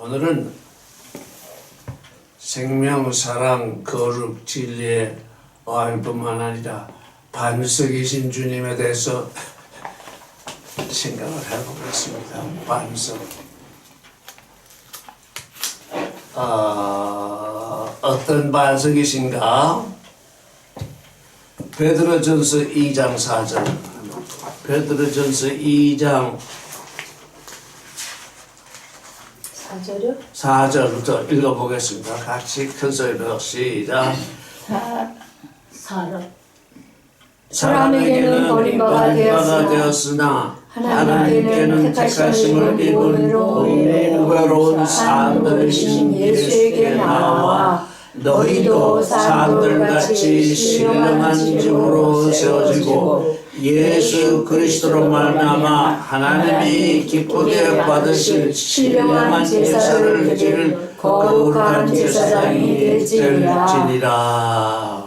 오늘은 생명, 사랑, 거룩, 진리의 어항뿐만 아니라 반석이신 주님에 대해서 생각을 해보겠습니다. 반석. 어떤 반석이신가? 베드로전서 2장 4절. 베드로전서 2장 4절부터 읽어보겠습니다. 같이 큰 소리로 시작. 사람에게는 버림받아 되었으나 하나님께는 택하심을 입은 우매로운 사람들이신 예수에게 나와 너희도 사람들같이 신령한 집으로 세워지고 예수 그리스도로 말미암아 하나님이 기쁘게 받으실 신령한 제사를 드릴 거룩한 제사장이 될지니라.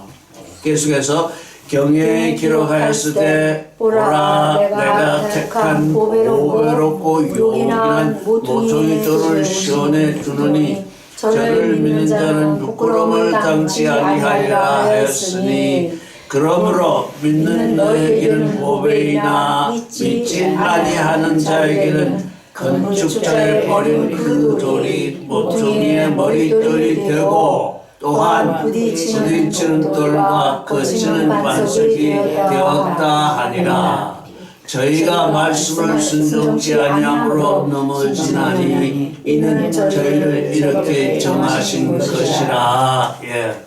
계속해서 경외에 기록하였을 때 보라 내가 택한 보배롭고 요긴한 모퉁이 돌을 시온에 두느니 저를 믿는 자는 부끄러움을 당치 아니하리라 하였으니 그러므로 믿는 너에게는 보배이나 믿지 아니하는 자에게는 건축자의 버린 그 돌이 모퉁이의 머릿돌이 되고 또한 부딪히는 돌과 거치는 반석이 되었다 하니라. 저희가 말씀을 순종치 아니함으로 넘어지나니 이는 저희를 이렇게 정하신 것이라. 예.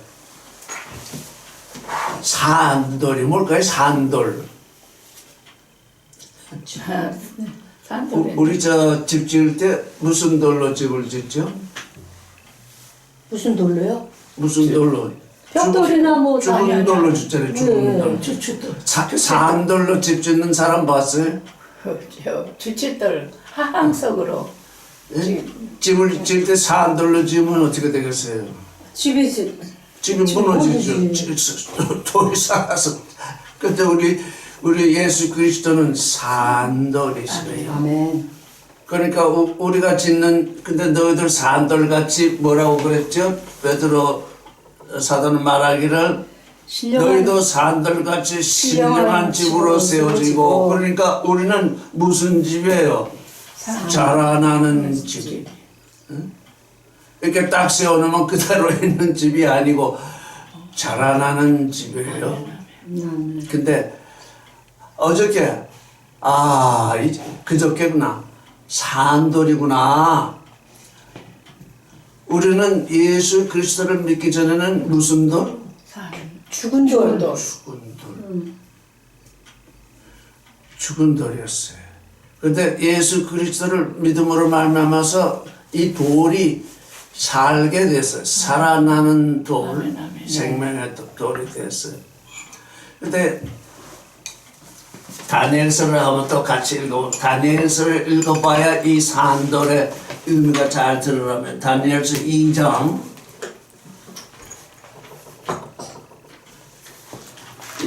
산돌이 뭘까요? 산돌. 우리 저 집 지을 때 무슨 돌로 집을 짓죠? 무슨 돌로요? 무슨 돌로? 벽돌이나 뭐 죽은 돌로 짓잖아요. 죽은 돌. 주춧돌. 산돌로 집 짓는 사람 봤어요? 주춧돌 하항석으로 집을 지을 때 산돌로 지으면 어떻게 되겠어요? 집이 무너지죠. 돌이 쌓아서. 근데 우리 예수 그리스도는 산돌이시래요. 아멘. 그러니까 우리가 짓는, 근데 너희들 산돌같이 뭐라고 그랬죠? 베드로 사도는 말하기를 너희도 산돌같이 신령한 집으로 세워지고. 그러니까 우리는 무슨 집이에요? 자라나는 집. 응? 이렇게 딱 세워놓으면 그대로 있는 집이 아니고 자라나는 집이에요. 근데 어저께 그저께구나. 산돌이구나. 우리는 예수 그리스도를 믿기 전에는 무슨 돌? 죽은 돌. 죽은 돌이었어요. 그런데 예수 그리스도를 믿음으로 말미암아서 이 돌이 살게 됐어요. 살아나는 돌, 생명의 돌이 됐어요. 그런데 다니엘서를 한번 또 같이 다니엘서를 읽어봐야 이 산돌의 의미가 잘 들으려면 다니엘서 2장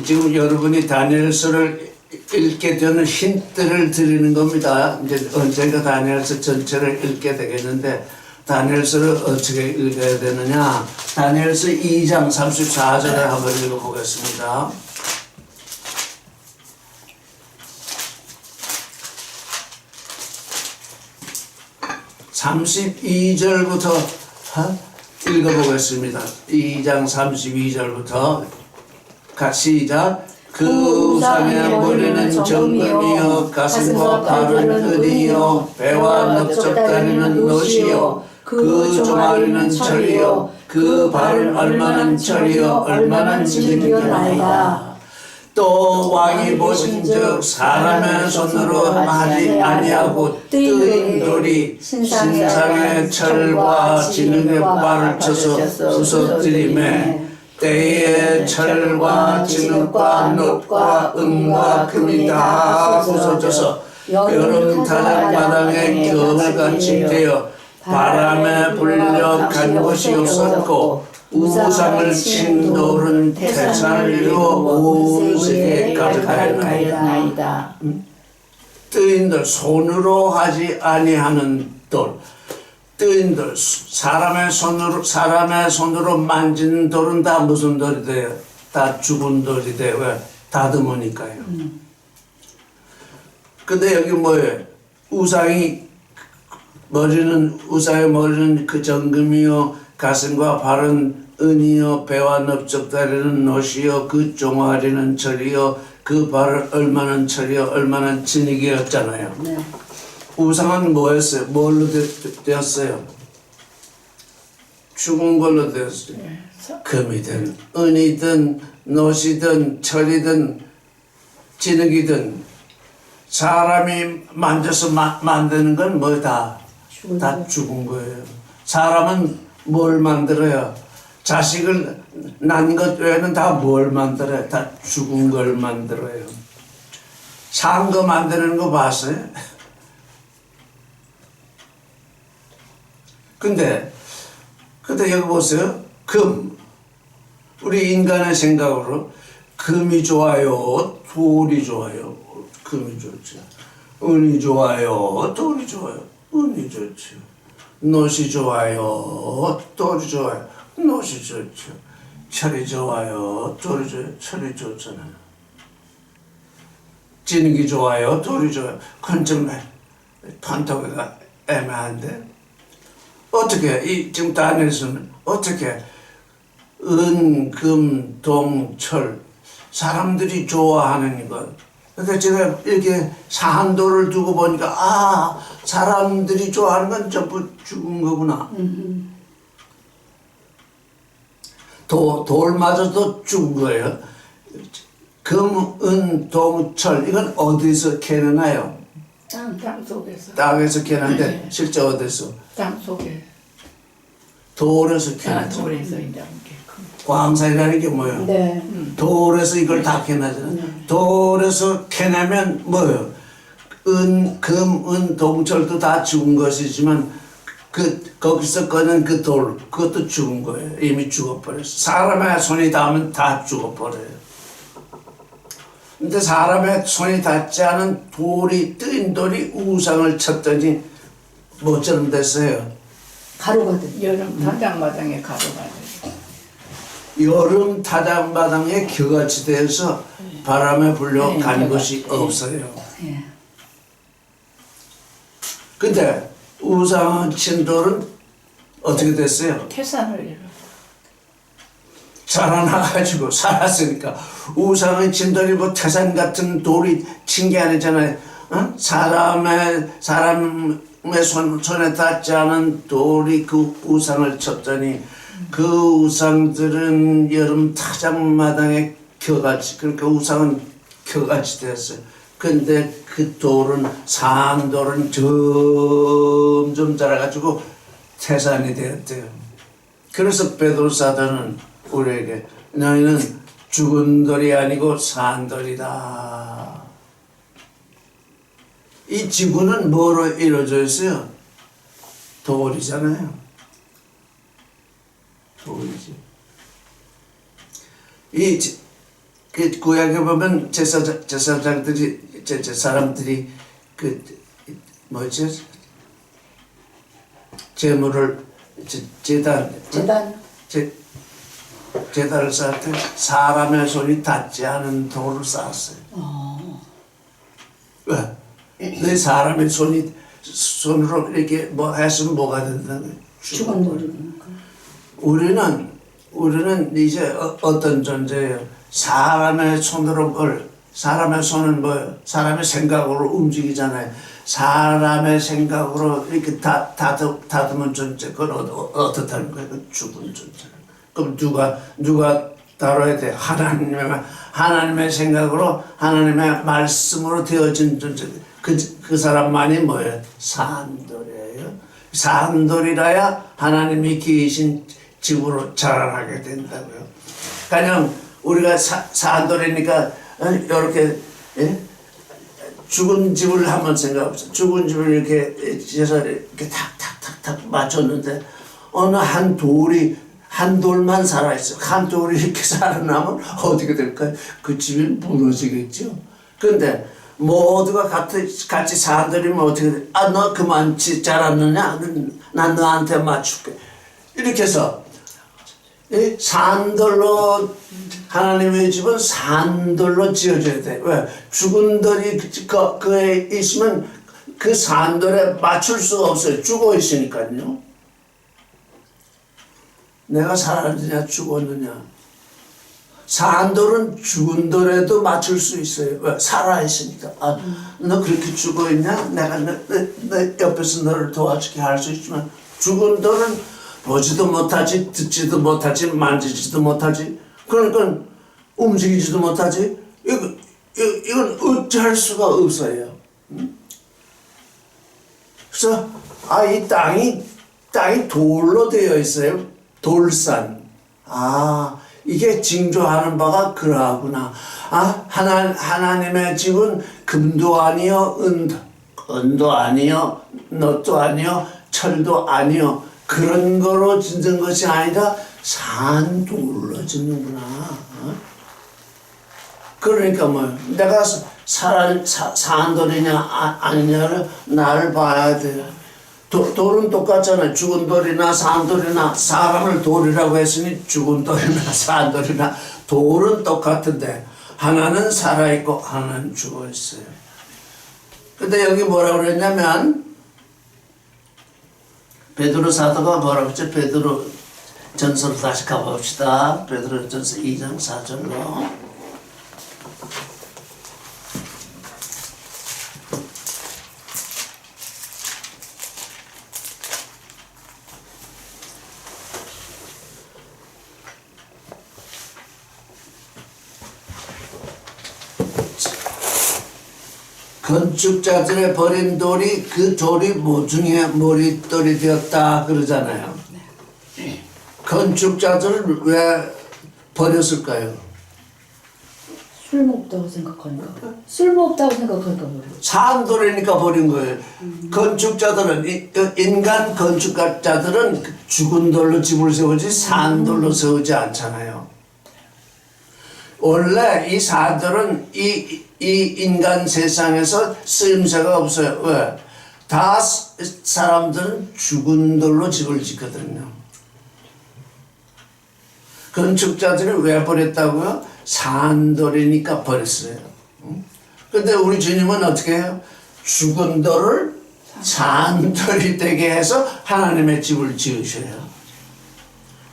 지금 여러분이 다니엘서를 읽게 되는 힌트를 드리는 겁니다. 이제 언젠가 다니엘서 전체를 읽게 되겠는데 다니엘서를 어떻게 읽어야 되느냐? 다니엘서 2장 34절을 한번 읽어보겠습니다. 32절부터 읽어보겠습니다. 2장 32절부터 같이 시작. 그 우상의 머리는 정금이요 가슴과 발은 흑이요 배와 넓적다리는 놋이요 그 종아리는 철이요 그 발은 얼마는 철이요 얼마는 진흙이었나이다. 또 왕이 보신즉 사람의 손으로 하지 아니하고 뜨인 돌이 신상의 철과 진흙의 발을 쳐서 부서뜨리매 때에 철과 진흙과 놋과 은과 금이 다 부서져서 여름 타작 마당에 겨울같이 되어 바람에 불려 간 곳이 없었고 우상을 친 돌은 태산을 이루어 온 세계에 가득하였나이다. 뜨인 돌, 손으로 하지 아니하는 돌. 뜨인 돌, 사람의 손으로 만진 돌은 다 무슨 돌이 돼요? 다 죽은 돌이 돼요. 왜? 다듬으니까요. 근데 여기 뭐예요? 우상의 머리는 그 정금이요, 가슴과 발은 은이요, 배와 넓적다리는 놋이요, 그 종아리는 철이요, 그 발은 얼마는 철이요, 얼마는 진흙이었잖아요. 네. 우상은 뭐였어요? 뭘로 되었어요? 죽은 걸로 되었어요. 금이든 은이든 놋이든 철이든 진흙이든 사람이 만져서 만드는 건 뭐 다 죽은 거예요. 사람은 뭘 만들어요? 자식을 낳은 것 외에는 다 뭘 만들어요? 다 죽은 걸 만들어요. 산 거 만드는 거 봤어요? 근데 여기 보세요. 금. 우리 인간의 생각으로 금이 좋아요, 돌이 좋아요. 금이 좋죠. 은이 좋아요, 돌이 좋아요. 은이 좋죠. 놋이 좋아요, 돌이 좋아요. 놋이 좋죠. 철이 좋아요, 돌이 좋아요. 철이 좋잖아요. 진흙이 좋아요, 돌이 좋아요. 그건 좀 판독가 애매한데 어떻게 지금 다니엘서는 어떻게 은, 금, 동, 철 사람들이 좋아하는 것. 그러니까 제가 이렇게 산돌을 두고 보니까 사람들이 좋아하는 건 전부 죽은 거구나. 돌마저도 죽은 거예요. 금, 은, 동, 철 이건 어디서 캐내나요? 땅 속에서. 땅에서 캐는데 실제 어디서? 땅 속에. 돌에서 캐내. 돌에서 이제 광산이라는 게 뭐예요? 네. 돌에서 이걸 다 캐내잖아요. 돌에서 캐내면 뭐예요? 금, 은, 동철도 다 죽은 것이지만 거기서 꺼낸 그 돌, 그것도 죽은 거예요. 이미 죽어버렸어요. 사람의 손이 닿으면 다 죽어버려요. 근데 사람의 손이 닿지 않은 뜨인 돌이 우상을 쳤더니 뭐처럼 됐어요? 가루가 돼. 여름 타장마당에 가루가 돼. 여름 타작마당에 겨같이 되어서 바람에 불려간 것이 없어요. 예. 근데 우상 친 돌은 어떻게 됐어요? 태산을 자라나가지고 살았으니까 우상의 친 돌이 뭐 태산 같은 돌이 친 게 아니잖아요. 어? 사람의 손에 닿지 않은 돌이 그 우상을 쳤더니 그 우상들은 여름 타작마당에 겨같이, 그러니까 우상은 겨같이 됐어요. 근데 그 돌은, 산돌은 점점 자라가지고 태산이 되었대요. 그래서 베드로 사도는 우리에게 너희는 죽은 돌이 아니고 산돌이다. 이 지구는 뭐로 이루어져 있어요? 돌이잖아요. 돌이지. 그 구약에 보면 제사장들이 사람들이 제물을 제단을 쌓을 때 사람의 손이 닿지 않은 돌을 쌓았어요. 왜? 내 사람의 손으로 이렇게 뭐 했으면 뭐가 된다는 거예요? 죽은 돌이니까. 우리는 이제 어떤 존재예요? 사람의 손은 뭐예요? 사람의 생각으로 움직이잖아요. 사람의 생각으로 이렇게 다듬은 존재, 그건 어떻다는 거예요? 그건 죽은 존재. 그럼 누가 다뤄야 돼? 하나님의 생각으로, 하나님의 말씀으로 되어진 존재. 그 사람만이 뭐예요? 산돌이에요. 산돌이라야 하나님이 계신 집으로 자라나게 된다고요. 그냥 우리가 산돌이니까 이렇게 죽은 집을 한번 생각해보세요. 죽은 집을 이렇게 제사를 이렇게 탁탁탁탁 맞췄는데 어느 한 돌만 살아있어요. 한 돌이 이렇게 살아나면 어떻게 될까요? 그 집이 무너지겠죠. 근데 모두가 같이 산돌이면 어떻게 돼? 너 그만 자랐느냐? 난 너한테 맞출게. 이렇게 해서 이 산돌로 하나님의 집은 산돌로 지어져야 돼. 왜? 죽은 돌이 그에 있으면 그 산돌에 맞출 수가 없어요. 죽어 있으니까요. 내가 살았느냐 죽었느냐. 산돌은 죽은 돌에도 맞출 수 있어요. 왜? 살아있으니까. 아, 너 그렇게 죽어있냐? 내가 너 옆에서 너를 도와주게 할 수 있지만 죽은 돌은 보지도 못하지, 듣지도 못하지, 만지지도 못하지. 그러니까 움직이지도 못하지. 이건 어찌할 수가 없어요. 그래서 이 땅이 돌로 되어 있어요. 돌산. 이게 징조하는 바가 그러하구나. 하나님의 집은 금도 아니요, 은도 아니요, 놋도 아니요, 철도 아니요. 그런 거로 짓는 것이 아니라 산돌로 짓는구나. 그러니까 내가 산돌이냐 아니냐를 나를 봐야 돼. 돌은 똑같잖아요. 죽은 돌이나 산돌이나 사람을 돌이라고 했으니 죽은 돌이나 산돌이나 돌은 똑같은데 하나는 살아있고 하나는 죽어있어요. 근데 여기 뭐라고 그랬냐면 베드로 사도가 뭐라고 했죠? 베드로 전서로 다시 가봅시다. 베드로 전서 2장 4절로. 건축자들의 버린 돌이 그 돌이 모퉁이의 머릿돌이 되었다 그러잖아요. 건축자들을 왜 버렸을까요? 쓸모없다고 생각하니까. 쓸모없다고 생각하니까 버려. 산돌이니까 버린 거예요. 건축자들은 인간 건축자들은 죽은 돌로 집을 세우지 산돌로 세우지 않잖아요. 원래 이 산돌은 이 인간 세상에서 쓰임새가 없어요. 왜? 다 사람들은 죽은 돌로 집을 짓거든요. 건축자들이 왜 버렸다고요? 산돌이니까 버렸어요. 근데 우리 주님은 어떻게 해요? 죽은 돌을 산돌이 되게 해서 하나님의 집을 지으셔요.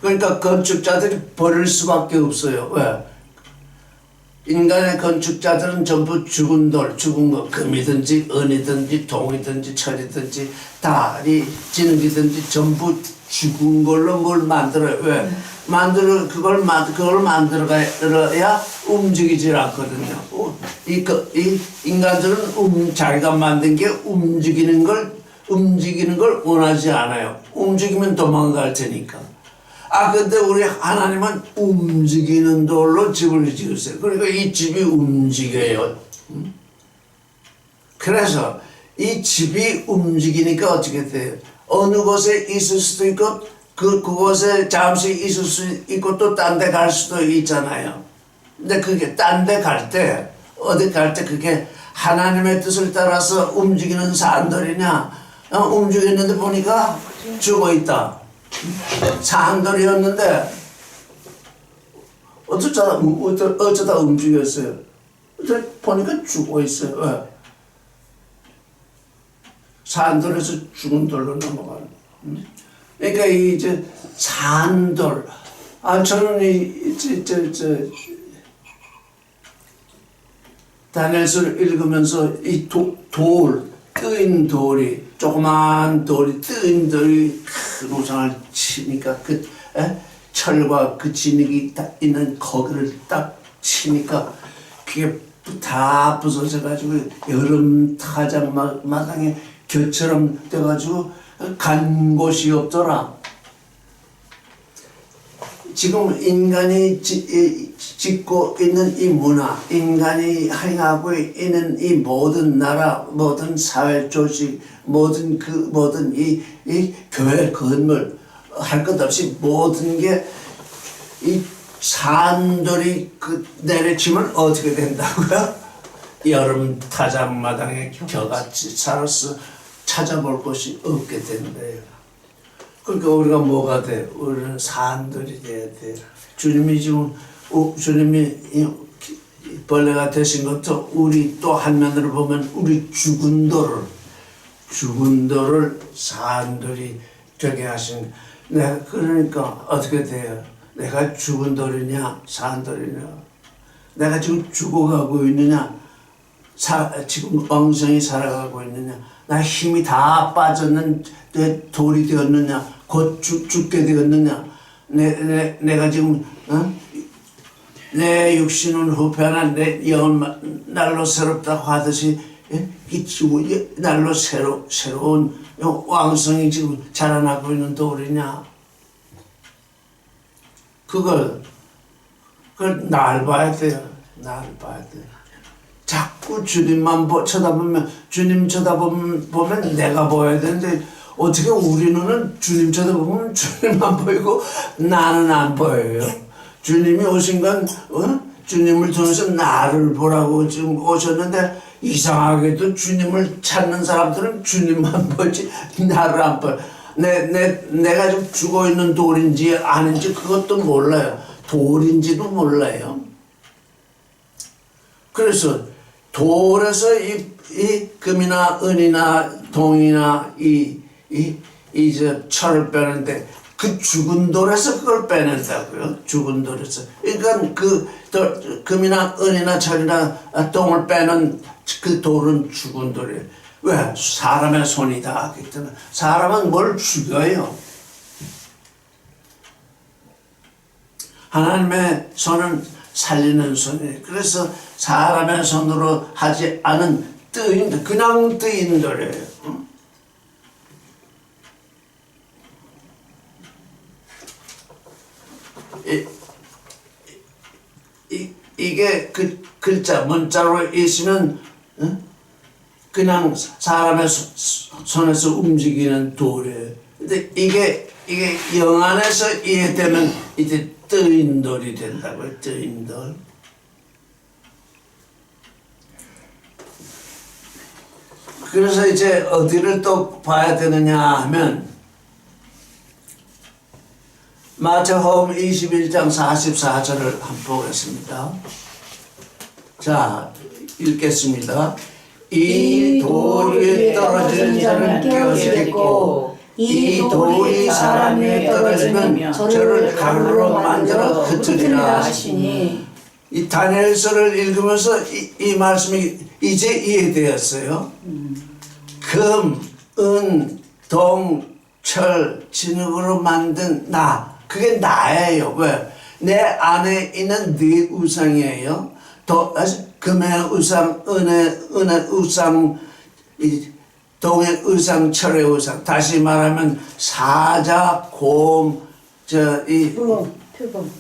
그러니까 건축자들이 버릴 수밖에 없어요. 왜? 인간의 건축자들은 전부 죽은 돌, 죽은 거, 금이든지 은이든지 동이든지 철이든지 다리, 진흙이든지 전부 죽은 걸로 뭘 만들어요. 왜? 그걸 만들어야 움직이질 않거든요. 이 인간들은 자기가 만든 게 움직이는 걸 원하지 않아요. 움직이면 도망갈 테니까. 근데 우리 하나님은 움직이는 돌로 집을 지으세요. 그러니까 이 집이 움직여요. 그래서 이 집이 움직이니까 어떻게 돼요? 어느 곳에 있을 수도 있고, 그곳에 잠시 있을 수 있고, 또 딴 데 갈 수도 있잖아요. 근데 그게 딴 데 갈 때, 어디 갈 때 그게 하나님의 뜻을 따라서 움직이는 산돌이냐, 움직이는데 보니까 죽어 있다. 산돌이었는데 어쩌다 움직였어요. 보니까 죽어 있어요. 왜? 산돌에서 죽은 돌로 넘어가는. 그러니까 이제 산돌. 저는 다니엘서를 읽으면서 이 뜨인 돌이, 조그만 돌이, 뜨인 돌이 큰 우상을 치니까 철과 그 진흙이 딱 있는 거기를 딱 치니까 그게 다 부서져가지고 여름 타작 마당에 겨처럼 돼가지고 간 곳이 없더라. 지금 인간이 짓고 있는 이 문화, 인간이 행하고 있는 이 모든 나라, 모든 사회 조직, 모든 이 교회 건물, 할 것 없이 모든 게 이 산돌이 내려치면 어떻게 된다고요? 여름 타작마당에 겨같이 살아서 찾아볼 곳이 없게 된대요. 그러니까 우리가 뭐가 돼? 우리는 산들이 돼야 돼. 주님이 지금 주님이 벌레가 되신 것도 우리 또 한면으로 보면 우리 죽은 돌을 산들이 되게 하신. 내가 그러니까 어떻게 돼요? 내가 죽은 돌이냐 산돌이냐? 내가 지금 죽어가고 있느냐? 지금 엉성히 살아가고 있느냐? 나 힘이 다 빠졌는 내 돌이 되었느냐? 곧 죽게 되었느냐? 내가 지금 내 육신은 후패나 내 영은 날로 새롭다고 하듯이 이 날로 새로운 왕성이 지금 자라나고 있는 돌이냐? 그걸 날 봐야 돼요. 날 봐야 돼. 자꾸 주님만 쳐다보면 주님 쳐다보면 내가 보여야 되는데 어떻게 우리 눈은 주님 쳐다보면 주님만 보이고 나는 안 보여요. 주님이 오신 건 주님을 통해서 나를 보라고 지금 오셨는데 이상하게도 주님을 찾는 사람들은 주님만 보지 나를 안 보여. 내가 지금 죽어 있는 돌인지 아닌지 그것도 몰라요. 돌인지도 몰라요. 그래서 돌에서 이 금이나 은이나 동이나 이제 철을 빼는데 그 죽은 돌에서 그걸 빼낸다고요. 죽은 돌에서. 그러니까 그 금이나 은이나 철이나 똥을 빼는 그 돌은 죽은 돌이에요. 왜? 사람의 손이다 하기 때문에. 사람은 뭘 죽여요? 하나님의 손은 살리는 손이에요. 그래서 사람의 손으로 하지 않은 뜨인, 그냥 뜨인 돌이에요. 이게 그 글자 문자로 있으면 그냥 사람의 손에서 움직이는 돌이에요. 근데 이게 영 안에서 이해되면 이제 뜨인 돌이 된다고요. 뜨인 돌. 그래서 이제 어디를 또 봐야 되느냐 하면 마태복음 21장 44절을 한번 보겠습니다. 자, 읽겠습니다. 이 돌 위에 떨어지는 자는 깨어지겠고 이 돌이 사람 위에 떨어지면 저를 가루로 만들어 흩으리라 하시니. 이 다니엘서를 읽으면서 이 말씀이 이제 이해되었어요. 금, 은, 동, 철, 진흙으로 만든 나. 그게 나예요. 왜? 내 안에 있는 네 우상이에요. 금의 우상, 은의 우상, 동의 우상, 철의 우상. 다시 말하면 사자, 곰,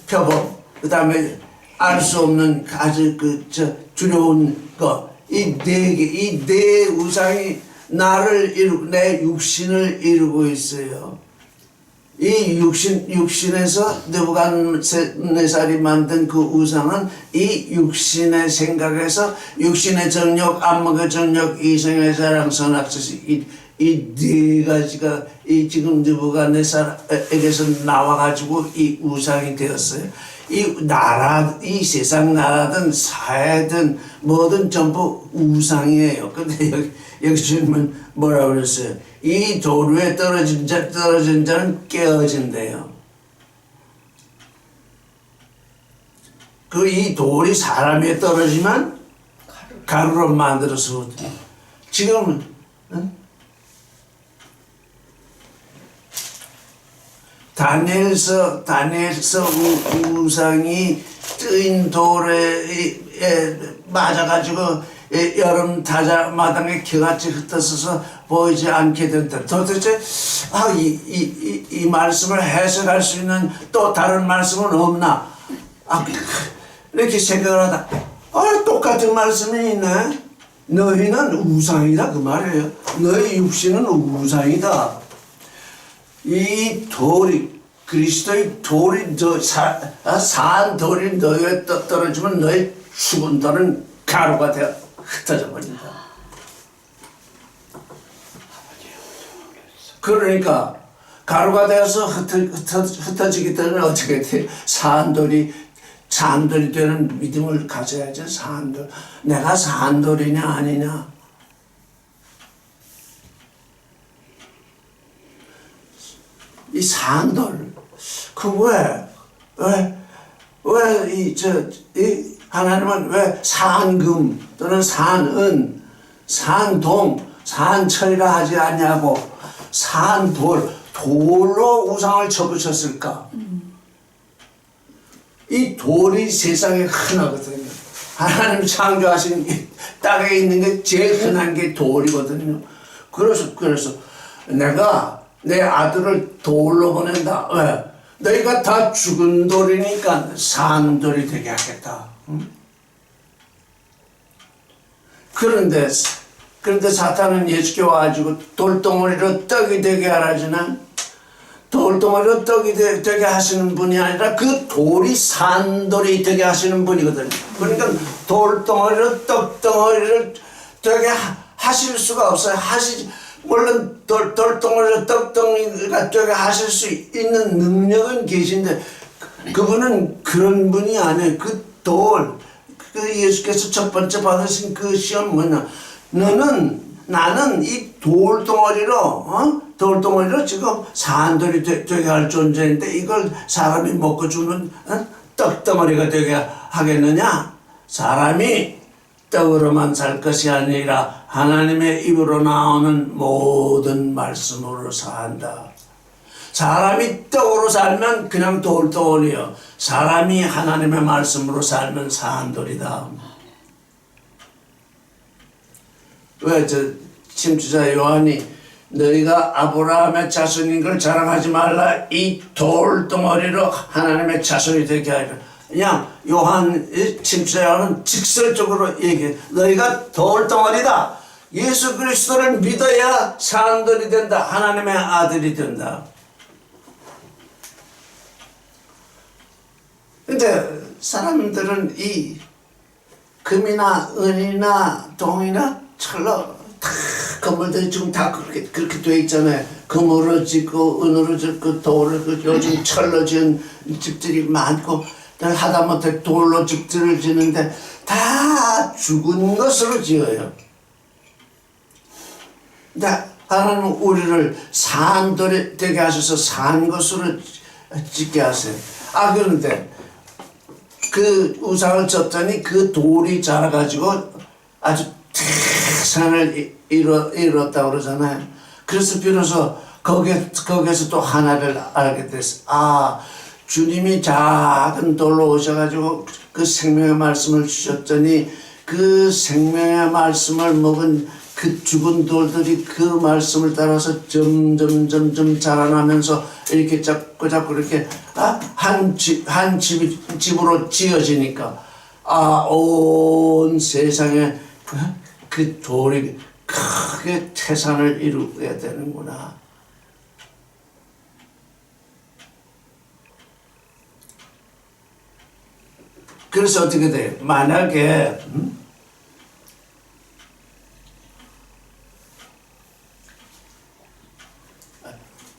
표범. 그 다음에 알 수 없는 아주 두려운 것. 이 네 개, 이 네 우상이 나를 이루고 내 육신을 이루고 있어요. 이 육신에서 느부갓네살이 만든 그 우상은 이 육신의 생각에서 육신의 정욕, 안목의 정욕, 이성의 자랑, 선악sis 이 네 가지가 이 지금 느부갓네살에게서 나와가지고 이 우상이 되었어요. 이 세상 나라든 사회든 뭐든 전부 우상이에요. 근데 여기 주님은 뭐라고 그랬어요? 이 돌 위에 떨어진 자는 깨어진대요. 이 돌이 사람 위에 떨어지면 가루로 만들어서 지금 다니엘서 우상이 뜨인 돌에 맞아가지고 여름 타자마당에 겨같이 흩어져서 보이지 않게 된다. 도대체 이 말씀을 해석할 수 있는 또 다른 말씀은 없나? 이렇게 생각을 하다 똑같은 말씀이 있네. 너희는 우상이다 그 말이에요. 너희 육신은 우상이다. 이 돌이 그리스도의 돌이 산 돌이 너희에 떨어지면 너희 죽은 돌은 가루가 되어 흩어져 버린다. 그러니까 가루가 되어서 흩어지기 때문에 어떻게 돼? 산돌이 되는 믿음을 가져야죠. 산돌. 내가 산돌이냐 아니냐. 이 산돌, 하나님은 왜 산금 또는 산은, 산동, 산철이라 하지 않냐고, 돌로 우상을 접으셨을까? 이 돌이 세상에 흔하거든요. 하나님 창조하신 이 땅에 있는 게 제일 흔한 게 돌이거든요. 그래서 내가 내 아들을 돌로 보낸다. 왜? 너희가 다 죽은 돌이니까 산돌이 되게 하겠다. 응? 그런데 사탄은 예수께 와가지고 돌덩어리로 떡이 되게 하라지나, 돌덩어리로 떡이 되게 하시는 분이 아니라 그 돌이 산돌이 되게 하시는 분이거든요. 그러니까 돌덩어리로 떡덩어리를 되게 하실 수가 없어요. 물론 돌덩어리로 떡덩이가 되게 하실 수 있는 능력은 계신데, 그분은 그런 분이 아니에요. 그 예수께서 첫 번째 받으신 그 시험 뭐냐, 나는 이 돌덩어리로 지금 산돌이 되게 할 존재인데, 이걸 사람이 먹고 주는 떡덩어리가 되게 하겠느냐? 사람이 떡으로만 살 것이 아니라 하나님의 입으로 나오는 모든 말씀으로 산다. 사람이 떡으로 살면 그냥 돌덩어리요. 사람이 하나님의 말씀으로 살면 산돌이다. 왜 침투자 요한이 너희가 아브라함의 자손인 걸 자랑하지 말라, 이 돌덩어리로 하나님의 자손이 되게 하리라. 그냥 침투자 요한은 직설적으로 얘기해. 너희가 돌덩어리다. 예수 그리스도를 믿어야 산돌이 된다. 하나님의 아들이 된다. 근데 사람들은 이 금이나 은이나 동이나 철로 다 건물들이 지금 다 그렇게 돼 있잖아요. 금으로 짓고 은으로 짓고 돌로 요즘 철로 지은 집들이 많고, 하다못해 돌로 집들을 짓는데 다 죽은 것으로 지어요. 근데 하나님은 우리를 산돌이 되게 하셔서 산 것으로 짓게 하세요. 그런데 그 우상을 쳤더니 그 돌이 자라가지고 아주 태산을 이뤘다고 그러잖아요. 그래서 비로소 거기에서 또 하나를 알게 됐어. 주님이 작은 돌로 오셔가지고 그 생명의 말씀을 주셨더니, 그 생명의 말씀을 먹은 그 죽은 돌들이 그 말씀을 따라서 점점 자라나면서 이렇게 자꾸 이렇게 한 집으로 지어지니까 온 세상에 그 돌이 크게 태산을 이루게 되는구나. 그래서 어떻게 돼요? 만약에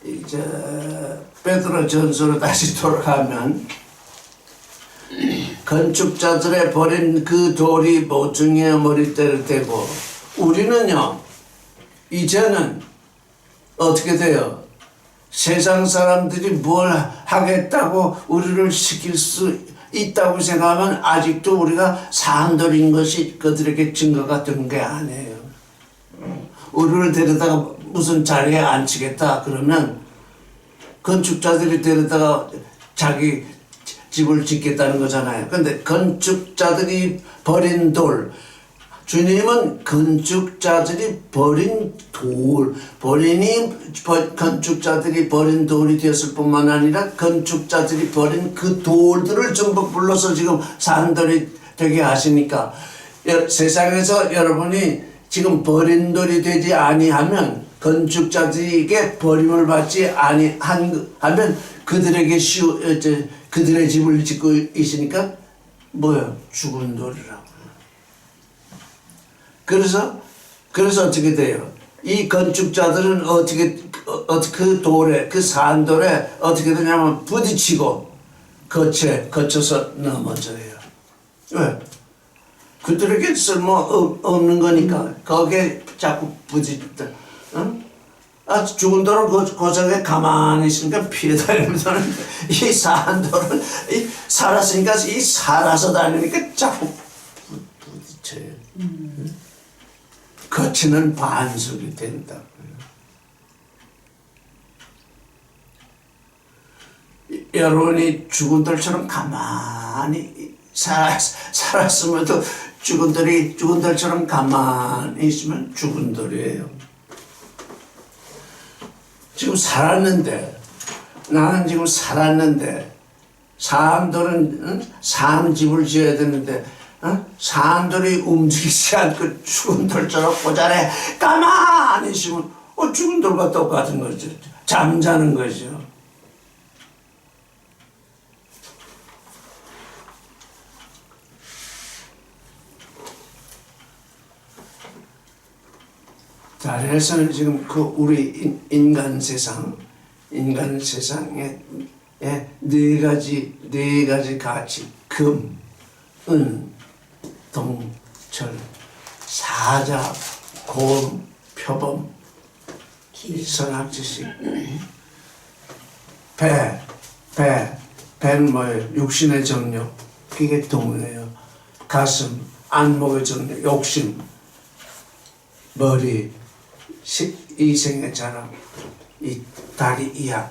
이제 베드로 전서로 다시 돌아가면, 건축자들의 버린 그 돌이 모퉁이의 머리대를 대고, 우리는요 이제는 어떻게 돼요? 세상 사람들이 뭘 하겠다고 우리를 시킬 수 있다고 생각하면 아직도 우리가 산돌인 것이 그들에게 증거가 된 게 아니에요. 우리를 데려다가 무슨 자리에 앉히겠다 그러면 건축자들이 데려다가 자기 집을 짓겠다는 거잖아요. 근데 건축자들이 버린 돌, 주님은 건축자들이 버린 건축자들이 버린 돌이 되었을 뿐만 아니라 건축자들이 버린 그 돌들을 전부 불러서 지금 산돌이 되게 하시니까, 세상에서 여러분이 지금 버린 돌이 되지 아니하면, 건축자들에게 버림을 받지 아니하면 그들에게 그들의 집을 짓고 있으니까 뭐예요? 죽은 돌이라고. 그래서 어떻게 돼요? 이 건축자들은 어떻게 그 돌에 그 산돌에 어떻게 되냐면 부딪히고 거쳐서 넘어져요. 왜? 그들에게 쓸모 없는 거니까 거기에 자꾸 부딪다. 어? 아, 죽은 돌을 고정에 가만히 있으니까 피해 다니면서 이 산돌은 살았으니까 이 살아서 다니니까 자꾸 부딪혀요. 거치는 반석이 된다. 여러분이 죽은 돌처럼 가만히 살았음에도 죽은 돌처럼 가만히 있으면 죽은 돌이에요. 지금 살았는데, 나는 지금 살았는데, 산돌은 산집을 지어야 되는데, 산돌이 움직이지 않고 죽은 돌처럼 고자래 가만히 있으면 죽은 돌과 똑같은 거죠. 잠자는 거죠. 자, 그래서 지금 그 우리 인간 세상에 네 가지 가치, 금, 은, 동, 철, 사자, 고음, 표범, 선악지식, 배는 뭐예요? 육신의 정욕, 그게 동이에요. 가슴, 안목의 정욕, 욕심, 머리, 이생의 자랑, 이 다리 이하,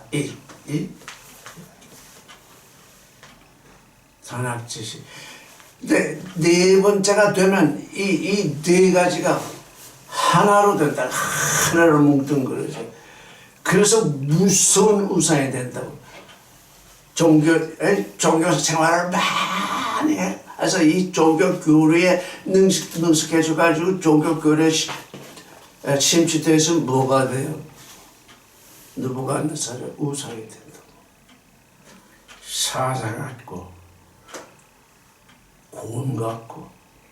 선악지식. 근데 네 번째가 되면 이 네 가지가 하나로 된다. 하나로 뭉뚱그려져. 그래서 무서운 우상이 된다고. 종교 생활을 많이 해서 이 종교 교류에 능숙해져가지고 종교 교류에 침투돼서 뭐가 돼요? 느부갓네살의 우상이 된다고. 사자 같고 고음 같고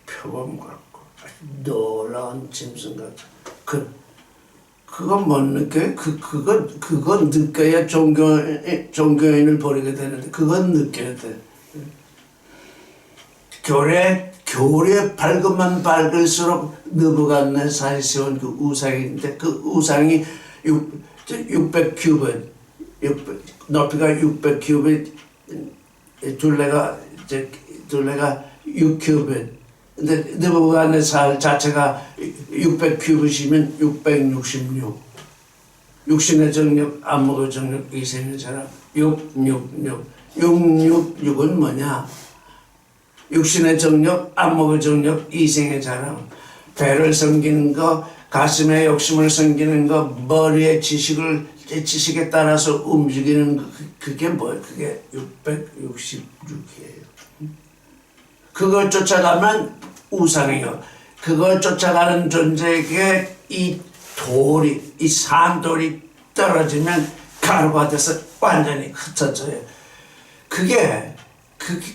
표범 같고 놀라운 짐승 같고 그건 못 느껴요? 그건 느껴야 종교인을 버리게 되는데 그건 느껴야 돼. 교리에 밝으면 밝을수록 느부갓네살이 세운 그 우상인데 그 우상이 600큐빗, 높이가 600큐빗, 둘레가 6큐빗. 근데 느부갓네살 자체가 600큐빗이면 666. 육신의 정력, 안목의 정력, 이생의 자랑. 666은 뭐냐? 육신의 정력, 안목의 정력, 이생의 자랑. 배를 섬기는 거, 가슴에 욕심을 섬기는 거, 머리의 지식에 따라서 움직이는 거, 그게 뭐예요? 그게 666이에요. 그걸 쫓아가면 우상이요. 그걸 쫓아가는 존재에게 이 산돌이 떨어지면 가루가 돼서 완전히 흩어져요.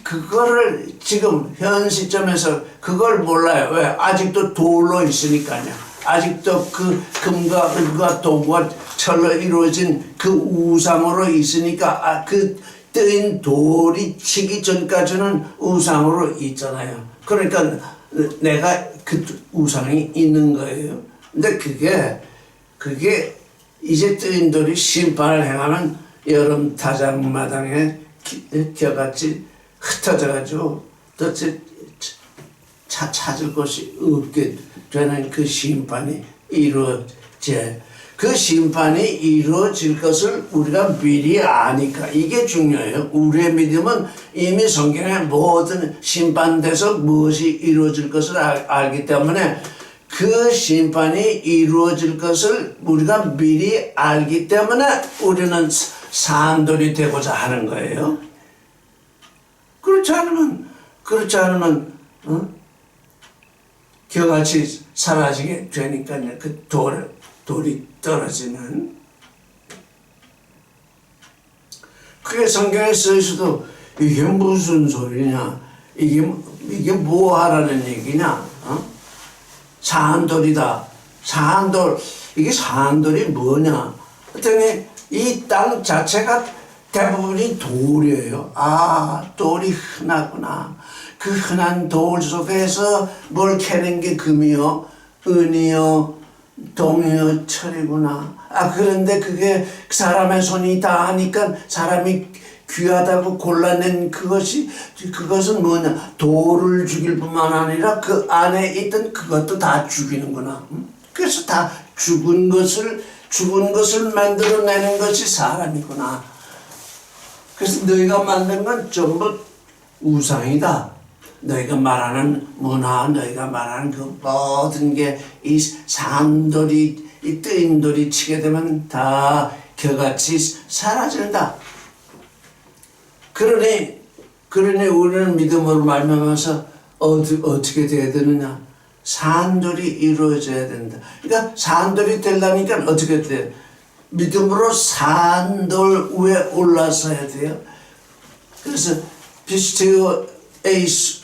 그거를 지금 현 시점에서 그걸 몰라요. 왜? 아직도 돌로 있으니까요. 아직도 그 금과 은과 동과 철로 이루어진 그 우상으로 있으니까 그 뜨인 돌이 치기 전까지는 우상으로 있잖아요. 그러니까 내가 그 우상이 있는 거예요. 근데 그게 이제 뜨인 돌이 심판을 행하면 여름 타작마당에 겨같이 흩어져가지고 도대체 찾을 곳이 없게 되는 그 심판이 이루어져. 그 심판이 이루어질 것을 우리가 미리 아니까 이게 중요해요. 우리의 믿음은 이미 성경에 모든 심판돼서 무엇이 이루어질 것을 알기 때문에 그 심판이 이루어질 것을 우리가 미리 알기 때문에 우리는 산돌이 되고자 하는 거예요. 그렇지 않으면 겨같이 사라지게 되니까요. 그 돌이 떨어지는. 그게 성경에 써있어도 이게 무슨 소리냐? 이게 뭐 하라는 얘기냐? 산돌이다. 산돌. 이게 산돌이 뭐냐? 그랬더니 이 땅 자체가 대부분이 돌이에요. 아, 돌이 흔하구나. 그 흔한 돌 속에서 뭘 캐는 게 금이요, 은이요, 동이요, 철이구나. 아, 그런데 그게 사람의 손이 다 하니까 사람이 귀하다고 골라낸 그것은 뭐냐? 돌을 죽일 뿐만 아니라 그 안에 있던 그것도 다 죽이는구나. 그래서 다 죽은 것을 만들어내는 것이 사람이구나. 그래서 너희가 만든 건 전부 우상이다. 너희가 말하는 문화, 너희가 말하는 그 모든 게 이 산돌이, 이 뜨인 돌이 치게 되면 다 겨같이 사라진다. 그러니 우리는 믿음으로 말미암아서 어떻게 돼야 되느냐? 산돌이 이루어져야 된다. 그러니까 산돌이 되려니까 어떻게 돼? 믿음으로 산돌 위에 올라서야 돼요. 그래서 피스티오 에이스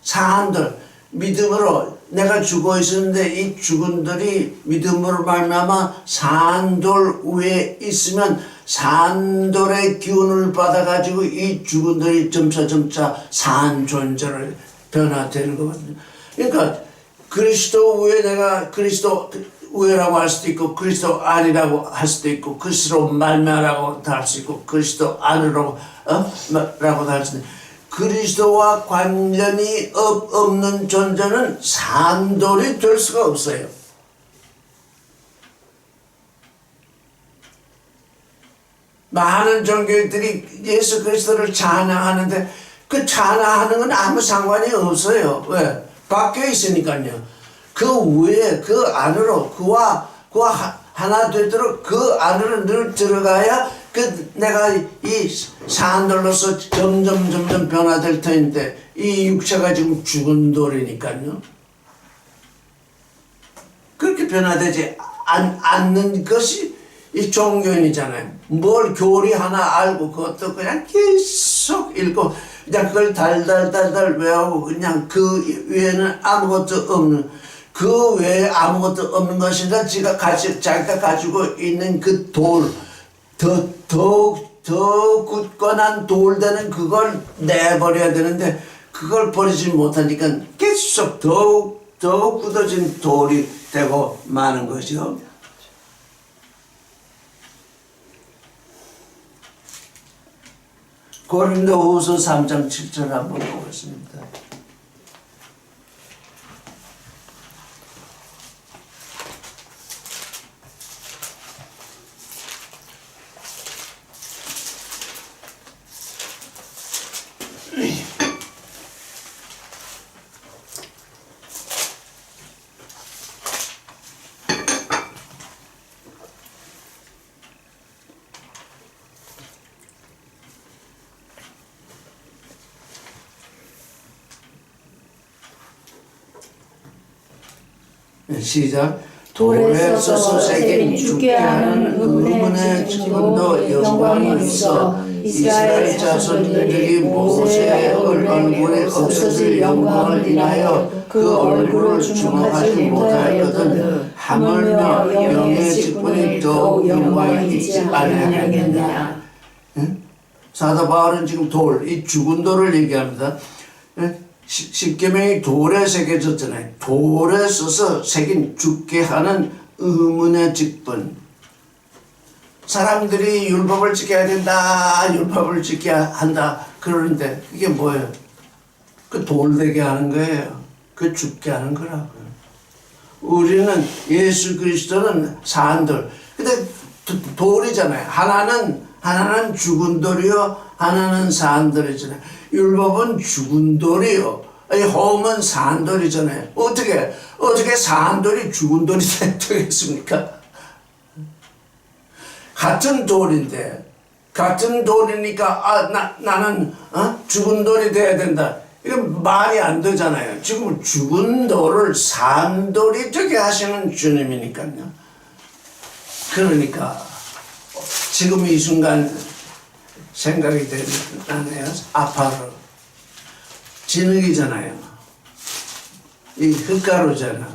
산돌, 믿음으로 내가 죽어 있었는데 이 죽은 돌이 믿음으로 말미암아 산돌 위에 있으면 산돌의 기운을 받아가지고 이 죽은 돌이 점차 산 존재로 변화되는 거거든요. 그러니까 그리스도 위에 내가 그리스도 위라고 할 수도 있고 그리스도 아니라고 할 수도 있고 그리스도 말미암아라고 할 수 있고 그리스도 안으로 라고도 할 수도 있고 그리스도와 관련이 없는 존재는 산돌이 될 수가 없어요. 많은 종교들이 예수 그리스도를 찬양하는데 그 찬양하는 건 아무 상관이 없어요. 왜? 바뀌어 있으니까요. 그 위에 그 안으로 그와 하나 되도록 그 안으로 늘 들어가야 그 내가 이 산돌로서 점점 변화될 터인데 이 육체가 지금 죽은 돌이니까요. 그렇게 변화되지 않는 것이 이 종교인이잖아요. 뭘 교리 하나 알고 그것도 그냥 계속 읽고 그냥 그걸 달달 외우고 그냥 그 외에는 아무것도 없는 그 외에 아무것도 없는 것이라 자기가 가지고 있는 그 돌 더 굳건한 돌 되는 그걸 내버려야 되는데 그걸 버리지 못하니까 계속 더욱 굳어진 돌이 되고 마는 거죠. 고린도후서 3장 7절 한번 보겠습니다. 시작. 돌에 서서 새긴 죽게 하는 의문의 증언도 영광이 있어 이스라엘 자손들이 모세의 얼굴에 없어질 영광을 인하여 그 얼굴을 주목하지 못하였거든 하물며 영의 직분이 더욱 영광이 있지 아니하겠느냐. 사도 바울은 지금 이 죽은 돌을 얘기합니다. 십계명이 돌에 새겨졌잖아요. 돌에 써서 새긴 죽게 하는 의문의 직분. 사람들이 율법을 지켜야 된다, 율법을 지켜야 한다 그러는데 이게 뭐예요? 그 돌되게 하는 거예요. 그 죽게 하는 거라고요. 우리는 예수 그리스도는 산돌. 근데 돌이잖아요. 하나는 죽은 돌이요, 하나는 산돌이잖아요. 율법은 죽은 돌이요, 호흡은 산돌이잖아요. 어떻게 산돌이 죽은 돌이 되겠습니까? 같은 돌인데, 같은 돌이니까 나는 죽은 돌이 돼야 된다. 이건 말이 안 되잖아요. 지금 죽은 돌을 산돌이 되게 하시는 주님이니까요. 그러니까 지금 이 순간 생각이 나네요. 아파서 진흙이잖아요. 이 흙가루잖아.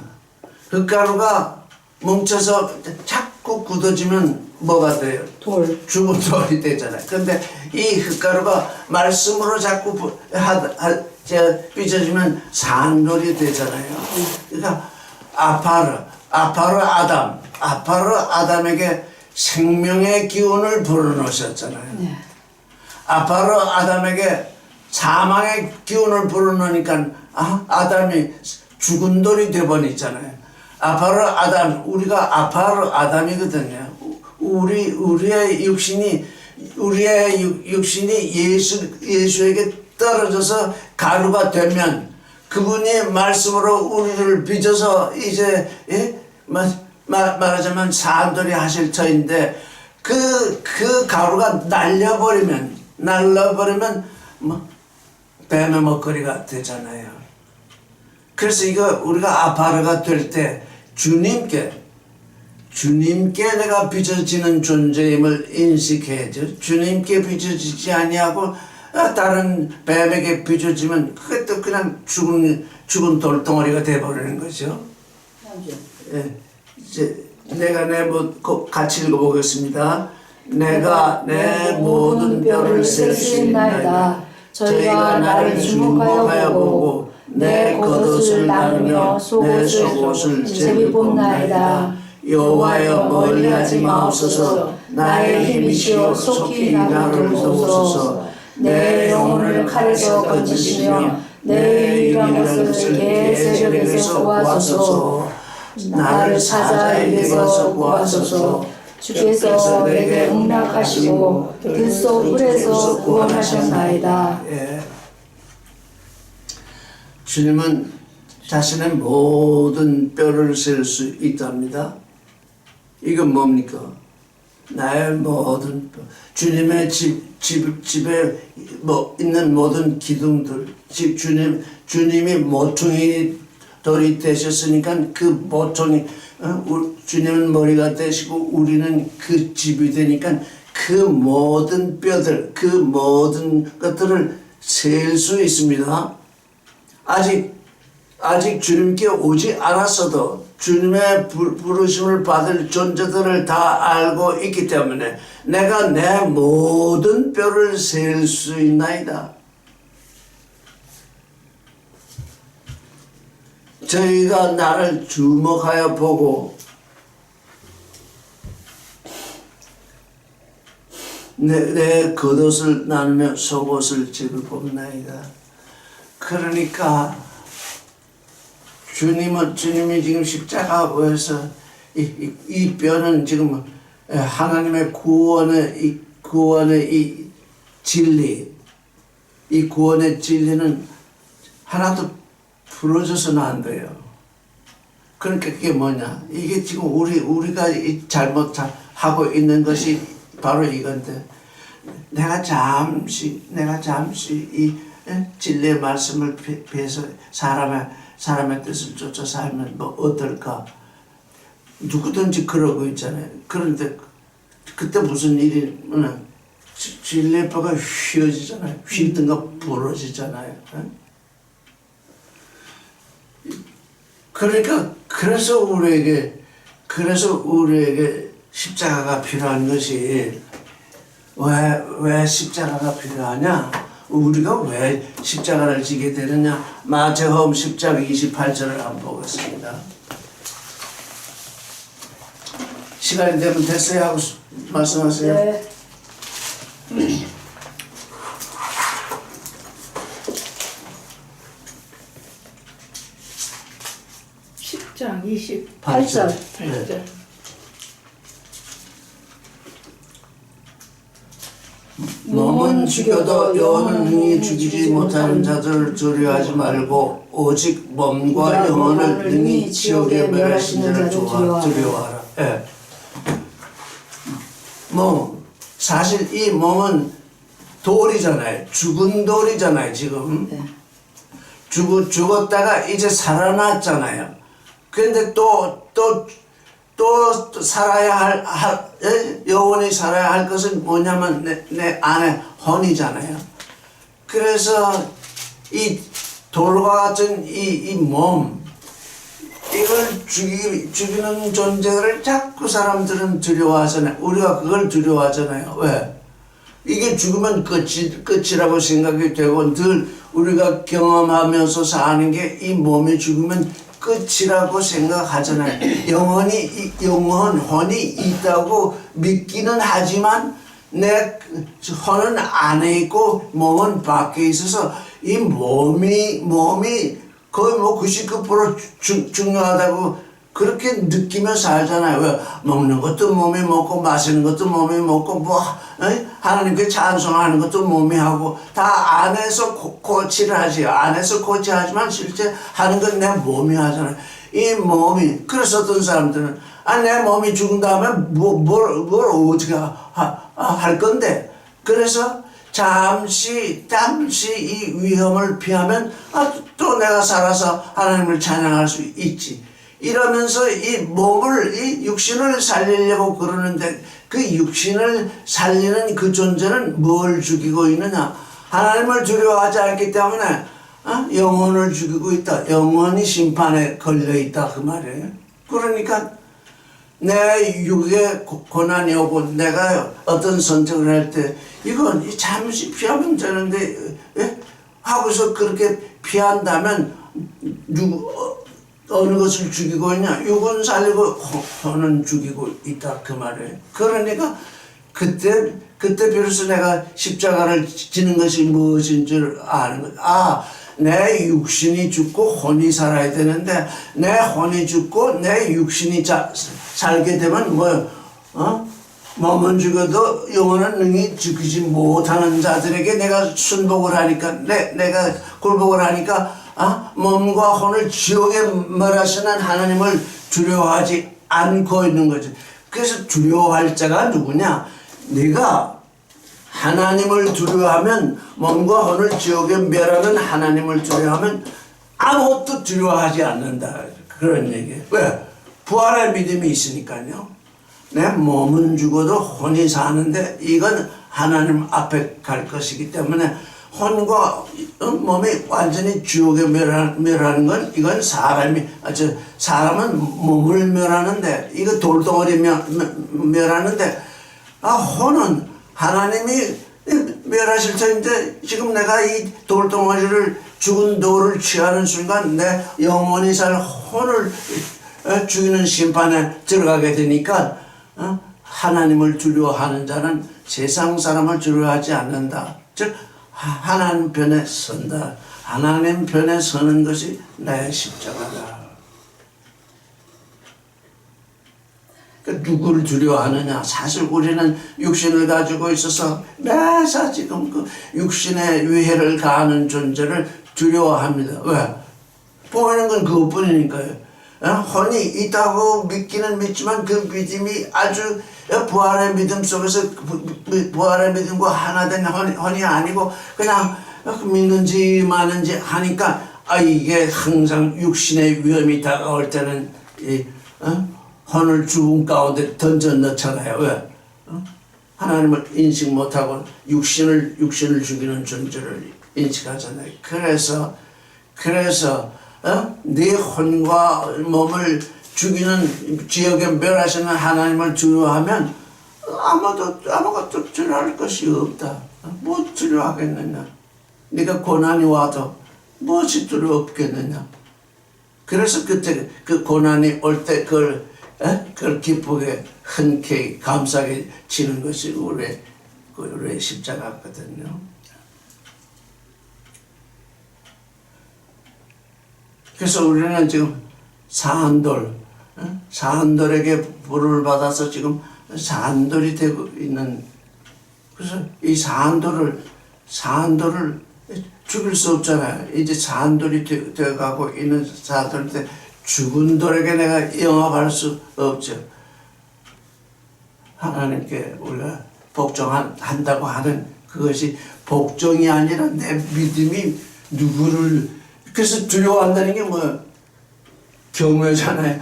흙가루가 뭉쳐서 자꾸 굳어지면 뭐가 돼요? 돌. 죽은 돌이 되잖아요. 근데 이 흙가루가 말씀으로 자꾸 삐져지면 산돌이 되잖아요. 그러니까 아파르 아담에게 생명의 기운을 불어넣으셨잖아요. 네. 아파르 아담에게 사망의 기운을 불어넣으니까 아담이 죽은 돌이 되어버리잖아요. 아파르 아담, 우리가 아파르 아담이거든요. 우리의 육신이 예수에게 떨어져서 가루가 되면 그분이 말씀으로 우리를 빚어서 이제 말하자면 사람들이 하실 터인데 그 가루가 날려버리면 뭐 뱀의 먹거리가 되잖아요. 그래서 이거 우리가 아파르가 될 때 주님께 내가 빚어지는 존재임을 인식해야죠. 주님께 빚어지지 아니하고 다른 뱀에게 빚어지면 그것도 그냥 죽은 돌덩어리가 돼버리는 거죠. 예, 이제 내가 같이 읽어보겠습니다. 내가 내 모든 뼈를 셀 수 있나이다. 저희가 나를 주목하여 보고 내 겉옷을 나누며 속옷을 제비뽑나이다. 여호와여 멀리하지 마옵소서. 나의 힘이시여 속히 나를 도우소서. 내 영혼을 칼에서 건지시며 내 유일한 것을 개 세력에서 구하소서. 나를 사자에게서 구하소서. 주께서 내게 응답하시고 들소 뿔에서 구원하셨나이다. 예. 주님은 자신의 모든 뼈를 셀 수 있답니다. 이건 뭡니까? 나의 모든 뼈. 주님의 집에 있는 모든 기둥들, 주님이 모퉁이 돌이 되셨으니까 그 모퉁이, 주님은 머리가 되시고 우리는 그 집이 되니까 그 모든 뼈들, 그 모든 것들을 셀 수 있습니다. 아직 주님께 오지 않았어도 주님의 부르심을 받을 존재들을 다 알고 있기 때문에 내가 내 모든 뼈를 셀 수 있나이다. 저희가 나를 주목하여 보고 내 겉옷을 나누며 속옷을 제비뽑나이다. 그러니까 주님이 지금 십자가에서 이 뼈는 지금 하나님의 구원의 이 진리, 이 구원의 진리는 하나도 부러져서는 안 돼요. 그러니까 그게 뭐냐? 이게 지금 우리가 잘못하고 있는 것이 바로 이건데, 내가 잠시 이 진리의 말씀을 피해서 사람의 뜻을 쫓아 살면 뭐 어떨까? 누구든지 그러고 있잖아요. 그런데 그때 무슨 일이 진리의 뼈가 휘어지잖아요. 휘든가 부러지잖아요. 그러니까 그래서 우리에게 십자가가 필요한 것이 왜 십자가가 필요하냐? 우리가 왜 십자가를 지게 되느냐? 마태복음 10장 28절을 한번 보겠습니다. 시간이 되면 됐어요 하고 말씀하세요. 네. 10장 8절. 28절. 몸은 죽여도 영혼은 능히 죽이지 못하는 자들을 두려워하지 말고 오직 몸과 영혼을 능히 지옥에 멸하시는 자를 두려워하라. 예. 사실 이 몸은 돌이잖아요. 죽은 돌이잖아요. 지금 죽었다가 이제 살아났잖아요. 그런데 또 살아야 영원히 살아야 할 것은 뭐냐면 내 안에 혼이잖아요. 그래서 이 돌과 같은 이 몸, 이걸 죽이는 존재를 자꾸 사람들은 두려워하잖아요. 우리가 그걸 두려워하잖아요. 왜? 이게 죽으면 끝이라고 생각이 되고 늘 우리가 경험하면서 사는 게 이 몸이 죽으면 끝이라고 생각하잖아요. 영혼이 있다고 믿기는 하지만 내 혼은 안에 있고 몸은 밖에 있어서 이 몸이 거의 뭐 99% 중요하다고 그렇게 느끼며 살잖아요. 왜? 먹는 것도 몸이 먹고 마시는 것도 몸이 먹고 뭐 하나님께 찬송하는 것도 몸이 하고 다 안에서 고치를 하지. 안에서 고치하지만 실제 하는 건 내 몸이 하잖아요. 이 몸이 그래서 어떤 사람들은 내 몸이 죽은 다음에 뭘 어떻게 할 건데 그래서 잠시 이 위험을 피하면 또 내가 살아서 하나님을 찬양할 수 있지. 이러면서 이 몸을 이 육신을 살리려고 그러는데 그 육신을 살리는 그 존재는 뭘 죽이고 있느냐? 하나님을 두려워하지 않기 때문에 영혼을 죽이고 있다. 영혼이 심판에 걸려 있다 그 말이에요. 그러니까 내 육에 고난이 오고 내가 어떤 선택을 할 때 이건 잠시 피하면 되는데 하고서 그렇게 피한다면 어느 것을 죽이고 있냐? 육은 살리고 혼은 죽이고 있다 그 말이에요. 그러니까 그때 비로소 내가 십자가를 지는 것이 무엇인 줄 아는 거야. 내 육신이 죽고 혼이 살아야 되는데 내 혼이 죽고 내 육신이 살게 되면 몸은 죽어도 영혼은 능히 죽이지 못하는 자들에게 내가 순복을 하니까 내가 굴복을 하니까 몸과 혼을 지옥에 멸하시는 하나님을 두려워하지 않고 있는 거지. 그래서 두려워할 자가 누구냐? 네가 하나님을 두려워하면 몸과 혼을 지옥에 멸하는 하나님을 두려워하면 아무것도 두려워하지 않는다. 그런 얘기예요. 왜? 부활의 믿음이 있으니까요. 내 몸은 죽어도 혼이 사는데 이건 하나님 앞에 갈 것이기 때문에 혼과 몸이 완전히 지옥에 멸하는 건 이건 사람은 몸을 멸하는데 이거 돌덩어리 멸하는데 혼은 하나님이 멸하실 터인데 지금 내가 이 돌덩어리를 죽은 돌을 취하는 순간 내 영원히 살 혼을 죽이는 심판에 들어가게 되니까 하나님을 두려워하는 자는 세상 사람을 두려워하지 않는다. 즉 하나님 편에 선다. 하나님 편에 서는 것이 나의 십자가다. 그러니까 누구를 두려워하느냐? 사실 우리는 육신을 가지고 있어서 매사 지금 그 육신의 위해를 가하는 존재를 두려워합니다. 왜? 보이는 건 그것뿐이니까요. 혼이 있다고 믿기는 믿지만 그 믿음이 아주 부활의 믿음 속에서 부활의 믿음과 하나 된 혼이 아니고 그냥 믿는지 마는지 하니까 이게 항상 육신의 위험이 다가올 때는 혼을 죽음 가운데 던져 넣잖아요. 왜? 하나님을 인식 못하고 육신을 죽이는 존재를 인식하잖아요. 그래서 네 혼과 몸을 죽이는 지역에 멸하시는 하나님을 두려워하면 아무것도 두려워할 것이 없다. 뭐 두려워하겠느냐? 네가 고난이 와도 무엇이 두려웠겠느냐? 그래서 그때 그 고난이 올 때 그걸 기쁘게 흔쾌히 감사하게 지는 것이 우리의 십자가거든요. 그래서 우리는 지금 사한돌에게 부름을 받아서 지금 사한돌이 되고 있는, 그래서 이 사한돌을 죽일 수 없잖아요. 이제 사한돌이 되어가고 있는 사한돌인데 죽은 돌에게 내가 영합할 수 없죠. 하나님께 우리가 복종한다고 하는 그것이 복종이 아니라 내 믿음이 누구를, 그래서 두려워한다는 게 뭐야? 경외잖아요.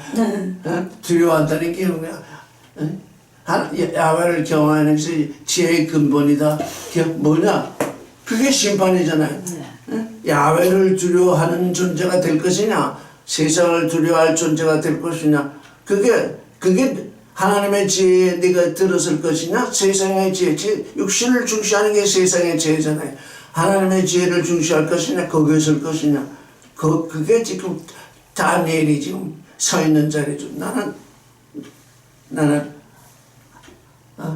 두려워한다는 게 뭐야? 야훼를 경외하는 것이 지혜의 근본이다. 뭐냐? 그게 심판이잖아요. 야훼를 두려워하는 존재가 될 것이냐? 세상을 두려워할 존재가 될 것이냐? 그게 하나님의 지혜에 네가 들었을 것이냐? 세상의 지혜, 육신을 중시하는 게 세상의 지혜잖아요. 하나님의 지혜를 중시할 것이냐? 거기에 설 것이냐? 그게 지금 다니엘이 지금 서 있는 자리죠. 나는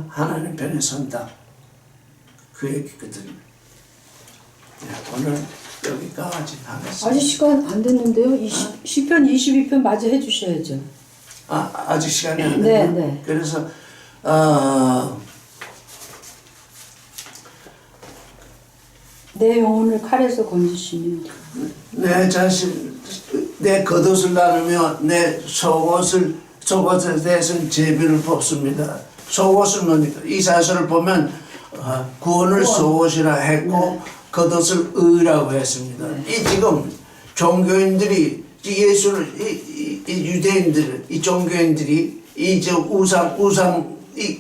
하나님 편에 선다. 그 얘기거든. 오늘 여기까지 하겠습니다. 아직 시간 안 됐는데요. 시편 22편 마저 해주셔야죠. 아직 시간이 안 네, 됐나? 네. 그래서 내 영혼을 칼에서 건지시며 내 자신, 내 겉옷을 나누며 내 속옷에 대해서는 제비를 뽑습니다. 속옷은 뭡니까? 이 사설을 보면 구원을 속옷이라 했고 겉옷을 의라고 했습니다. 이 지금 종교인들이 예수를 이 유대인들, 이 종교인들이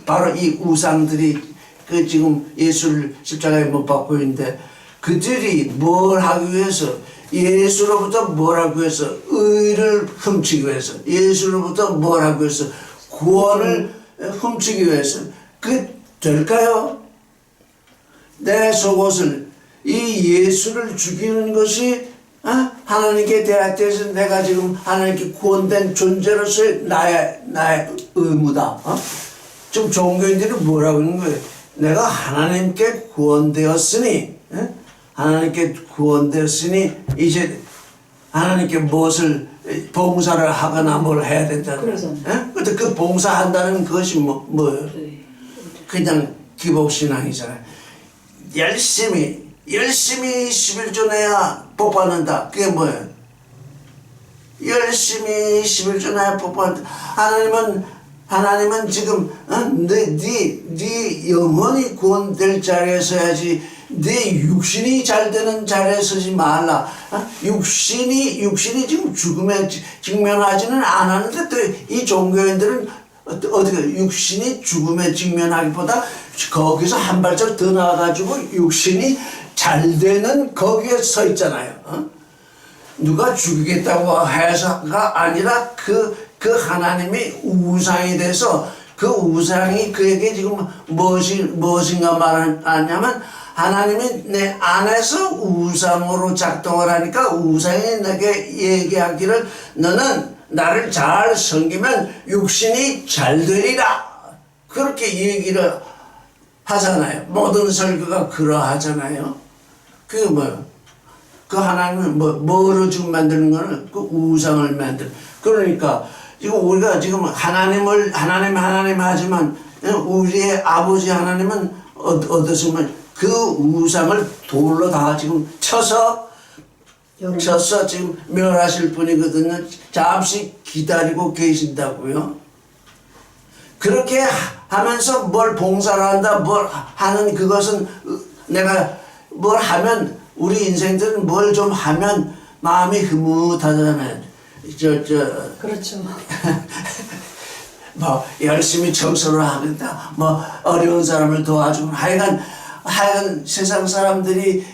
바로 이 우상들이 그 지금 예수를 십자가에 못 박고 있는데 그들이 뭘 하기 위해서 예수로부터 뭘 하기 위해서 의를 훔치기 위해서 예수로부터 뭘 하기 위해서 구원을 훔치기 위해서 그 될까요? 내 속옷을 이 예수를 죽이는 것이 하나님께 대하여서 내가 지금 하나님께 구원된 존재로서의 나의 의무다. 지금 종교인들이 뭐라고 하는 거예요? 내가 하나님께 구원되었으니 하나님께 구원되었으니 이제 하나님께 무엇을 봉사를 하거나 뭘 해야 된다는 거예요. 근데 그 봉사한다는 것이 뭐예요? 그냥 기복신앙이잖아요. 열심히 11조 내야 복 받는다. 그게 뭐예요? 열심히 11조 내야 복 받는다. 하나님은 지금 네 영혼이 구원될 자리에 서야지 네 육신이 잘 되는 자리에 서지 말라. 육신이 지금 죽음에 직면하지는 않았는데 또 이 종교인들은 어떻게 육신이 죽음에 직면하기보다 거기서 한 발짝 더 나와가지고 육신이 잘 되는 거기에 서 있잖아요. 누가 죽이겠다고 해서가 아니라 그 하나님이 우상이 돼서 그 우상이 그에게 지금 무엇인가 말하냐면 하나님이 내 안에서 우상으로 작동을 하니까 우상이 내게 얘기하기를 너는 나를 잘 섬기면 육신이 잘 되리라. 그렇게 얘기를 하잖아요. 모든 설교가 그러하잖아요. 그게 뭐예요? 그 하나님은 뭐로 지금 만드는 거는 그 우상을 만들. 그러니까 지금 우리가 지금 하나님 하지만 우리의 아버지 하나님은 어떻습니까? 그 우상을 돌로 다 지금 쳐서 지금 멸하실 분이거든요. 잠시 기다리고 계신다고요. 그렇게 하면서 뭘 봉사를 한다, 뭘 하는 그것은 내가 뭘 하면 우리 인생들은 뭘 좀 하면 마음이 흐뭇하잖아요. 그렇죠. 뭐 열심히 청소를 하겠다, 뭐 어려운 사람을 도와주고 하여간 세상 사람들이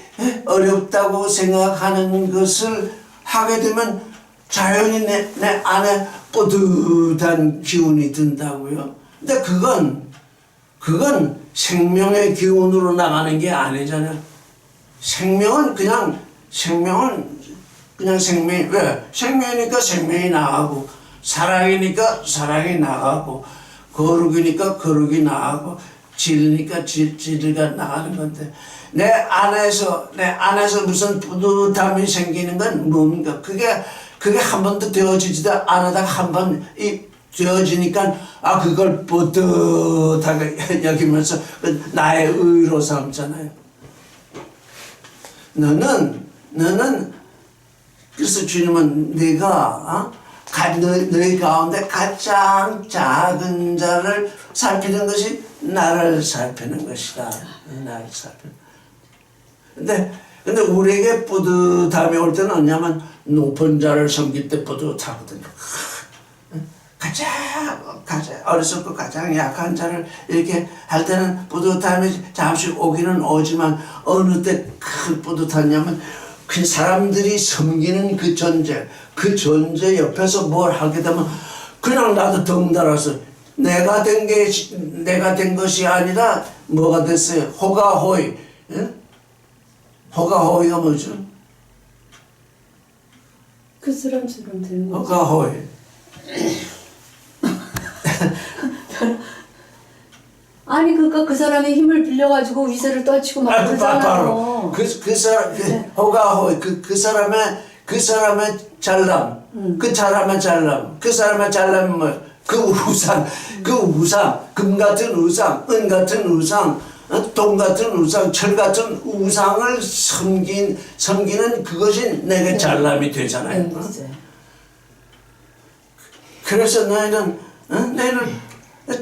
어렵다고 생각하는 것을 하게 되면 자연히 내 안에 뿌듯한 기운이 든다고요. 근데 그건 생명의 기운으로 나가는 게 아니잖아요. 생명은 그냥 생명이, 왜? 생명이니까 생명이 나가고, 사랑이니까 사랑이 나가고, 거룩이니까 거룩이 나가고, 진리니까 진리가 나가는 건데, 내 안에서 무슨 뿌듯함이 생기는 건 뭡니까? 그게 한 번도 되어지지도 않아다가 한 번 되어지니까, 그걸 뿌듯하게 여기면서 나의 의로 삼잖아요. 너는 그래서 주님은 네가 너희 가운데 가장 작은 자를 살피는 것이 나를 살피는 것이다. 나를 살피는. 근데 우리에게 뿌듯함이 올 때는 뭐냐면 높은 자를 섬길 때 뿌듯하거든요. 가장 어렸을 때 가장 약한 자를 이렇게 할 때는 뿌듯함이 잠시 오기는 오지만 어느 때 큰 뿌듯하냐면 그 사람들이 섬기는 그 존재, 그 존재 옆에서 뭘 하게 되면 그냥 나도 덩달아서 내가 된 것이 아니라 뭐가 됐어요? 호가호이. 예? 호가호이가 뭐죠? 그 사람처럼 되는 거죠. 호가호이. 아니 그러니까 그 사람의 힘을 빌려가지고 위세를 떨치고 막 바로 그러잖아요. 그 사람 호가호이 그 사람의 잘남 그 사람의 잘남 뭐그 우상 금 같은 우상 은 같은 우상 동 같은 우상 철 같은 우상을 섬기는 그것이 내게 잘남이 되잖아요. 그래서 너희는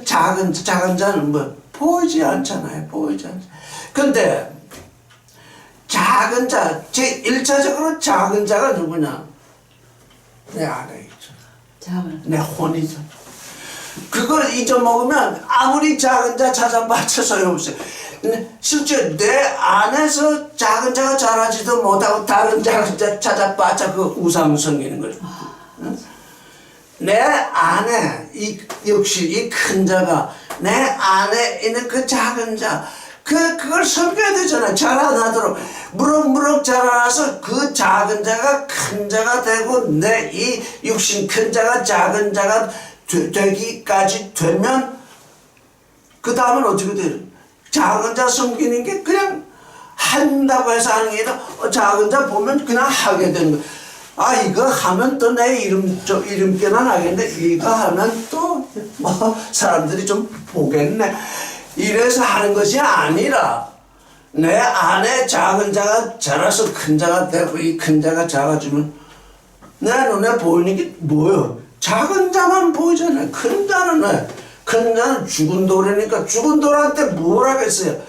작은 자는 뭐 보이지 않잖아요. 보이지 않죠. 근데 작은 자, 제 1차적으로 작은 자가 누구냐? 내 안에 있죠. 작은. 내 혼이죠. 그걸 잊어먹으면 아무리 작은 자 찾아봤자 소용없어요. 실제 내 안에서 작은 자가 자라지도 못하고 다른 작은 자 찾아봤자 그 우상 섬기는 거죠. 내 안에 역시 이 큰 자가 내 안에 있는 그 작은 자 그걸 섬겨야 되잖아요. 자라나도록 무럭무럭 자라나서 그 작은 자가 큰 자가 되고 내 이 육신 큰 자가 작은 자가 되기까지 되면 그 다음은 어떻게 돼요? 작은 자 섬기는 게 그냥 한다고 해서 하는 게 아니라 작은 자 보면 그냥 하게 되는 거예요. 아 이거 하면 또 내 이름께나 나겠는데 이거 하면 또 뭐 사람들이 좀 보겠네 이래서 하는 것이 아니라 내 안에 작은 자가 자라서 큰 자가 되고 이 큰 자가 작아지면 내 눈에 보이는 게 뭐예요? 작은 자만 보이잖아요. 큰 자는 왜? 큰 자는 죽은 돌이니까 죽은 돌한테 뭘 하겠어요?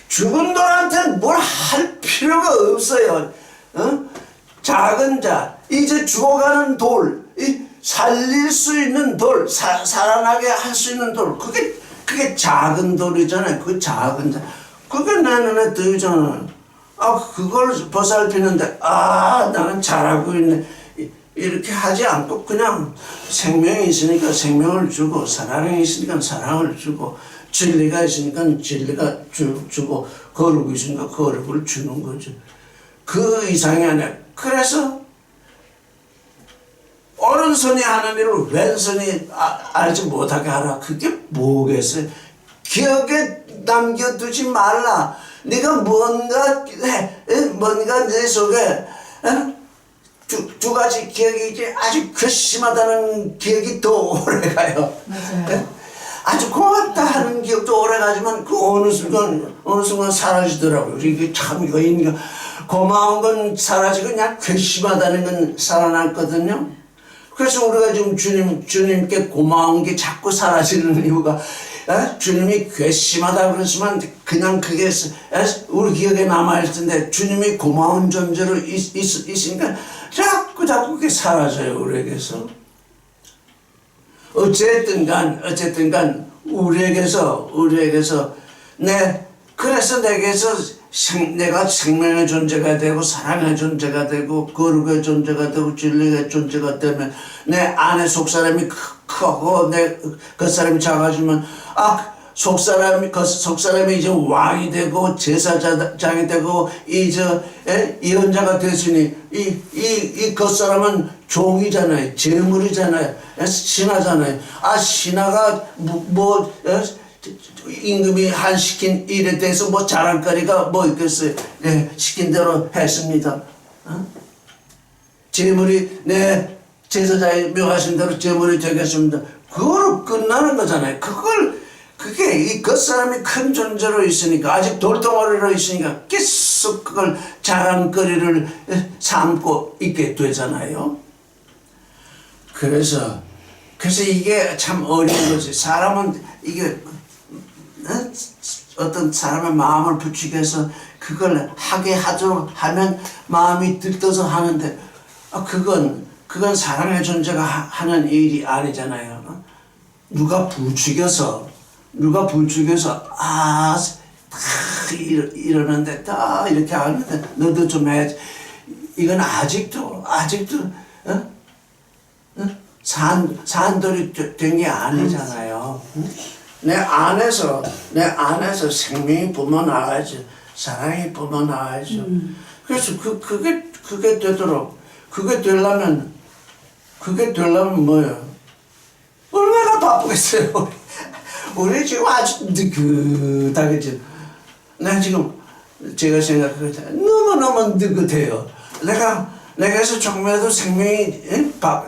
죽은 돌한테 뭘 할 필요가 없어요. 작은 자, 이제 죽어가는 돌, 살릴 수 있는 돌, 살아나게 할 수 있는 돌, 그게 작은 돌이잖아요. 그 작은 자. 그게 내 눈에 뜨이잖아요. 그걸 보살피는데, 나는 잘하고 있네. 이렇게 하지 않고 그냥 생명이 있으니까 생명을 주고, 사랑이 있으니까 사랑을 주고, 진리가 있으니까 진리가 주고, 거룩이 있으니까 거룩을 주는 거죠. 그 이상이 아니라. 그래서 오른손이 하는 일을 왼손이 알지 못하게 하라. 그게 뭐겠어요? 기억에 남겨두지 말라. 네가 뭔가 내 속에 두 가지 기억이 이제 아주 괘씸하다는 기억이 더 오래가요. 맞아요. 아주 고맙다 하는 기억도 오래가지만 그 어느 순간 사라지더라고요. 이게 참 이거 고마운 건 사라지고 그냥 괘씸하다는 건 살아났거든요. 그래서 우리가 지금 주님께 고마운 게 자꾸 사라지는 이유가 주님이 괘씸하다 그러지만 그냥 그게 우리 기억에 남아있을 텐데 주님이 고마운 존재로 있으니까 자꾸 그게 사라져요. 우리에게서. 어쨌든 간 우리에게서 그래서 내게서 내가 생명의 존재가 되고 사랑의 존재가 되고 거룩의 존재가 되고 진리의 존재가 되면 내 안에 속사람이 크고 그 사람이 작아지면 속사람이 이제 왕이 되고 제사장이 되고 이제 예언자가 됐으니 이 겉사람은 종이잖아요. 재물이잖아요. 신하잖아요. 신하가 임금이 한 시킨 일에 대해서 자랑거리가 뭐 있겠어요? 시킨 대로 했습니다. 재물이 제사장이 명하신 대로 재물이 되겠습니다. 그거로 끝나는 거잖아요. 그게 이 겉사람이 큰 존재로 있으니까 아직 돌덩어리로 있으니까 계속 그걸 자랑거리를 삼고 있게 되잖아요. 그래서 이게 참 어려운 거지. 사람은 이게 어떤 사람의 마음을 붙이기 위해서 그걸 하게 하면 마음이 들떠서 하는데 그건 사랑의 존재가 하는 일이 아니잖아요. 누가 부추겨서 이러는데 이렇게 하는데 너도 좀 해야지. 이건 아직도 산돌이 된 게 아니잖아요. 응? 내 안에서 생명이 뿜어나와야지, 사랑이 뿜어나와야죠. 그래서 그게 되도록, 그게 되려면 뭐예요? 얼마나 바쁘겠어요. 우리 지금 아주 느긋하게 지금. 나 지금 제가 생각할 때 너무너무 느긋해요. 내가 내게서 조금이라도 생명이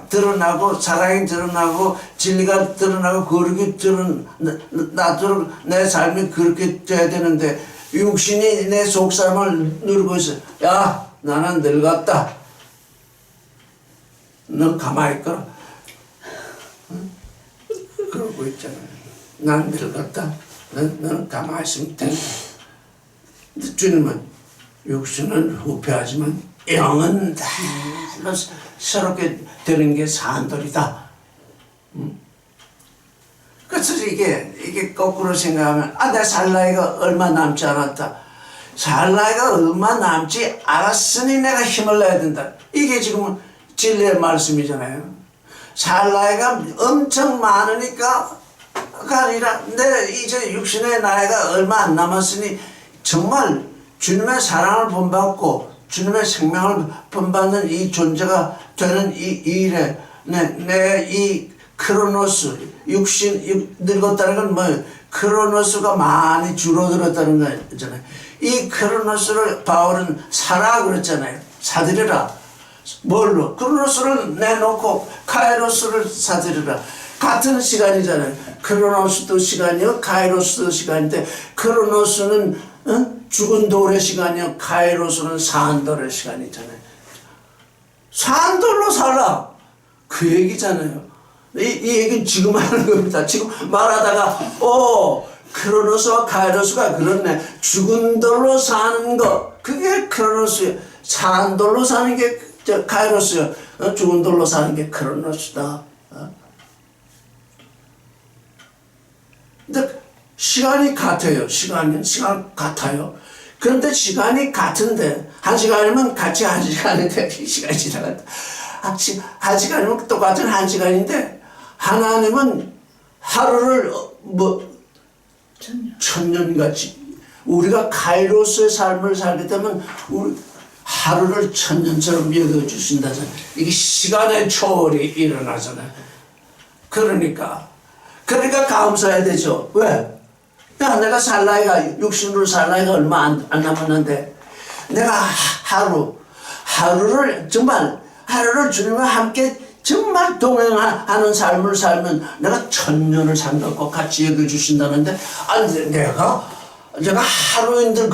드러나고 사랑이 드러나고 진리가 드러나고 거룩이 드러나도록 내 삶이 그렇게 돼야 되는데 육신이 내 속사람을 누르고 있어. 야, 나는 늙었다. 넌 가만히 있거라. 응? 그러고 있잖아요. 난 늙었다. 너는 가만히 있으면 된다. 주님은 육신은 후패하지만 영은 날로 새롭게 되는 게 산돌이다. 그래서 이게 거꾸로 생각하면 내 살 나이가 얼마 남지 않았다. 살 나이가 얼마 남지 않았으니 내가 힘을 내야 된다. 이게 지금 진리의 말씀이잖아요. 살 나이가 엄청 많으니까 아니라 내 이제 육신의 나이가 얼마 안 남았으니 정말 주님의 사랑을 본받고 주님의 생명을 본받는 이 존재가 되는 이 일에 내 이 크로노스 육신 늙었다는 건 뭐예요? 크로노스가 많이 줄어들었다는 거잖아요. 이 크로노스를 바울은 사라 그랬잖아요. 사들여라. 뭘로? 크로노스를 내놓고 카이로스를 사들여라. 같은 시간이잖아요. 크로노스도 시간이요, 카이로스도 시간인데 크로노스는 죽은 돌의 시간이요, 카이로스는 산돌의 시간이잖아요. 산돌로 살라. 그 얘기잖아요. 이 얘기는 지금 하는 겁니다. 지금 말하다가 크로노스와 카이로스가 그렇네. 죽은 돌로 사는 거 그게 크로노스예요. 산돌로 사는 게 카이로스예요. 죽은 돌로 사는 게 크로노스다. 근데 시간이 같아요. 시간 같아요. 그런데 시간이 같은데 한 시간이면 같이 한 시간인데 시간이 지나갔다. 한 시간이면 똑같은 한 시간인데 하나님은 하루를 천년같이 우리가 카이로스의 삶을 살게 되면 우리 하루를 천년처럼 여겨주신다잖아요. 이게 시간의 초월이 일어나잖아요. 그러니까 감사해야 되죠. 왜? 내가 살 나이가 육신으로 살 나이가 얼마 안 남았는데 내가 하루를 주님과 함께 정말 동행하는 삶을 살면 내가 천년을 산 것과 같이 여겨주신다는데 내가 하루인들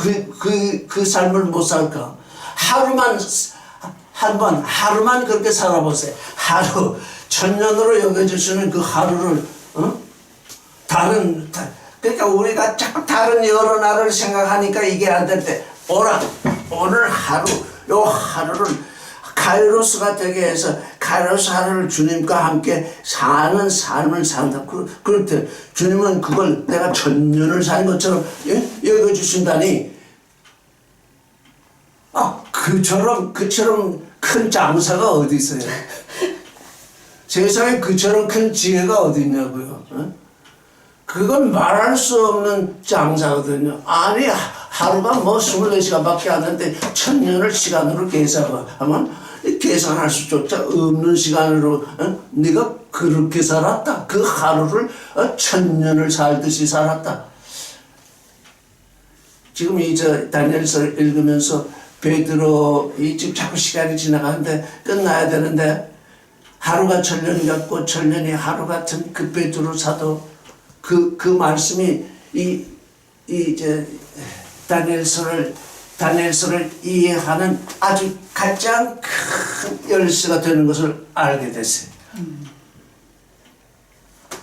그 삶을 못 살까? 하루만 그렇게 살아보세요. 천년으로 여겨주시는 그 하루를 그러니까 우리가 자꾸 다른 여러 날을 생각하니까 이게 안 될 때 오늘 요 하루를 카이로스가 되게 해서 카이로스 하루를 주님과 함께 사는 삶을 산다. 그럴 때 주님은 그걸 내가 천년을 사는 것처럼 여겨주신다니 그처럼 큰 장사가 어디 있어요? 세상에 그처럼 큰 지혜가 어디 있냐고요. 그건 말할 수 없는 장사거든요. 아니 하루가 24시간밖에 안 되는데 천년을 시간으로 계산하면 계산할 수조차 없는 시간으로 네가 그렇게 살았다. 그 하루를 천년을 살듯이 살았다. 지금 다니엘서를 읽으면서 베드로 지금 자꾸 시간이 지나가는데 끝나야 되는데 하루가 천년 같고 천년이 하루 같은 그 베드로 사도 그 말씀이 다니엘서를 이해하는 아주 가장 큰 열쇠가 되는 것을 알게 됐어요.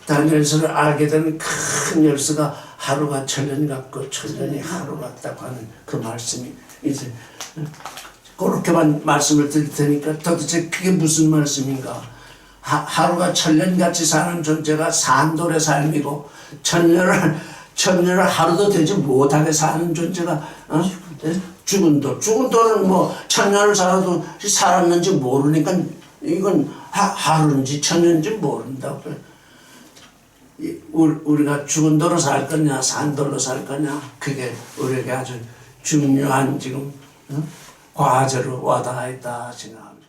다니엘서를 알게 되는 큰 열쇠가 하루가 천년 같고 천년이 하루 같다고 하는 그 말씀이 이제 그렇게만 말씀을 드릴 테니까 도대체 그게 무슨 말씀인가? 하루가 천년같이 사는 존재가 산돌의 삶이고 천년을 하루도 되지 못하게 사는 존재가 죽은 돌은 천년을 살았는지 모르니까 이건 하루인지 천년인지 모른다고. 우리가 죽은 돌로 살 거냐 산 돌로 살 거냐 그게 우리에게 아주 중요한 지금 과제로 와닿아 있다 생각합니다.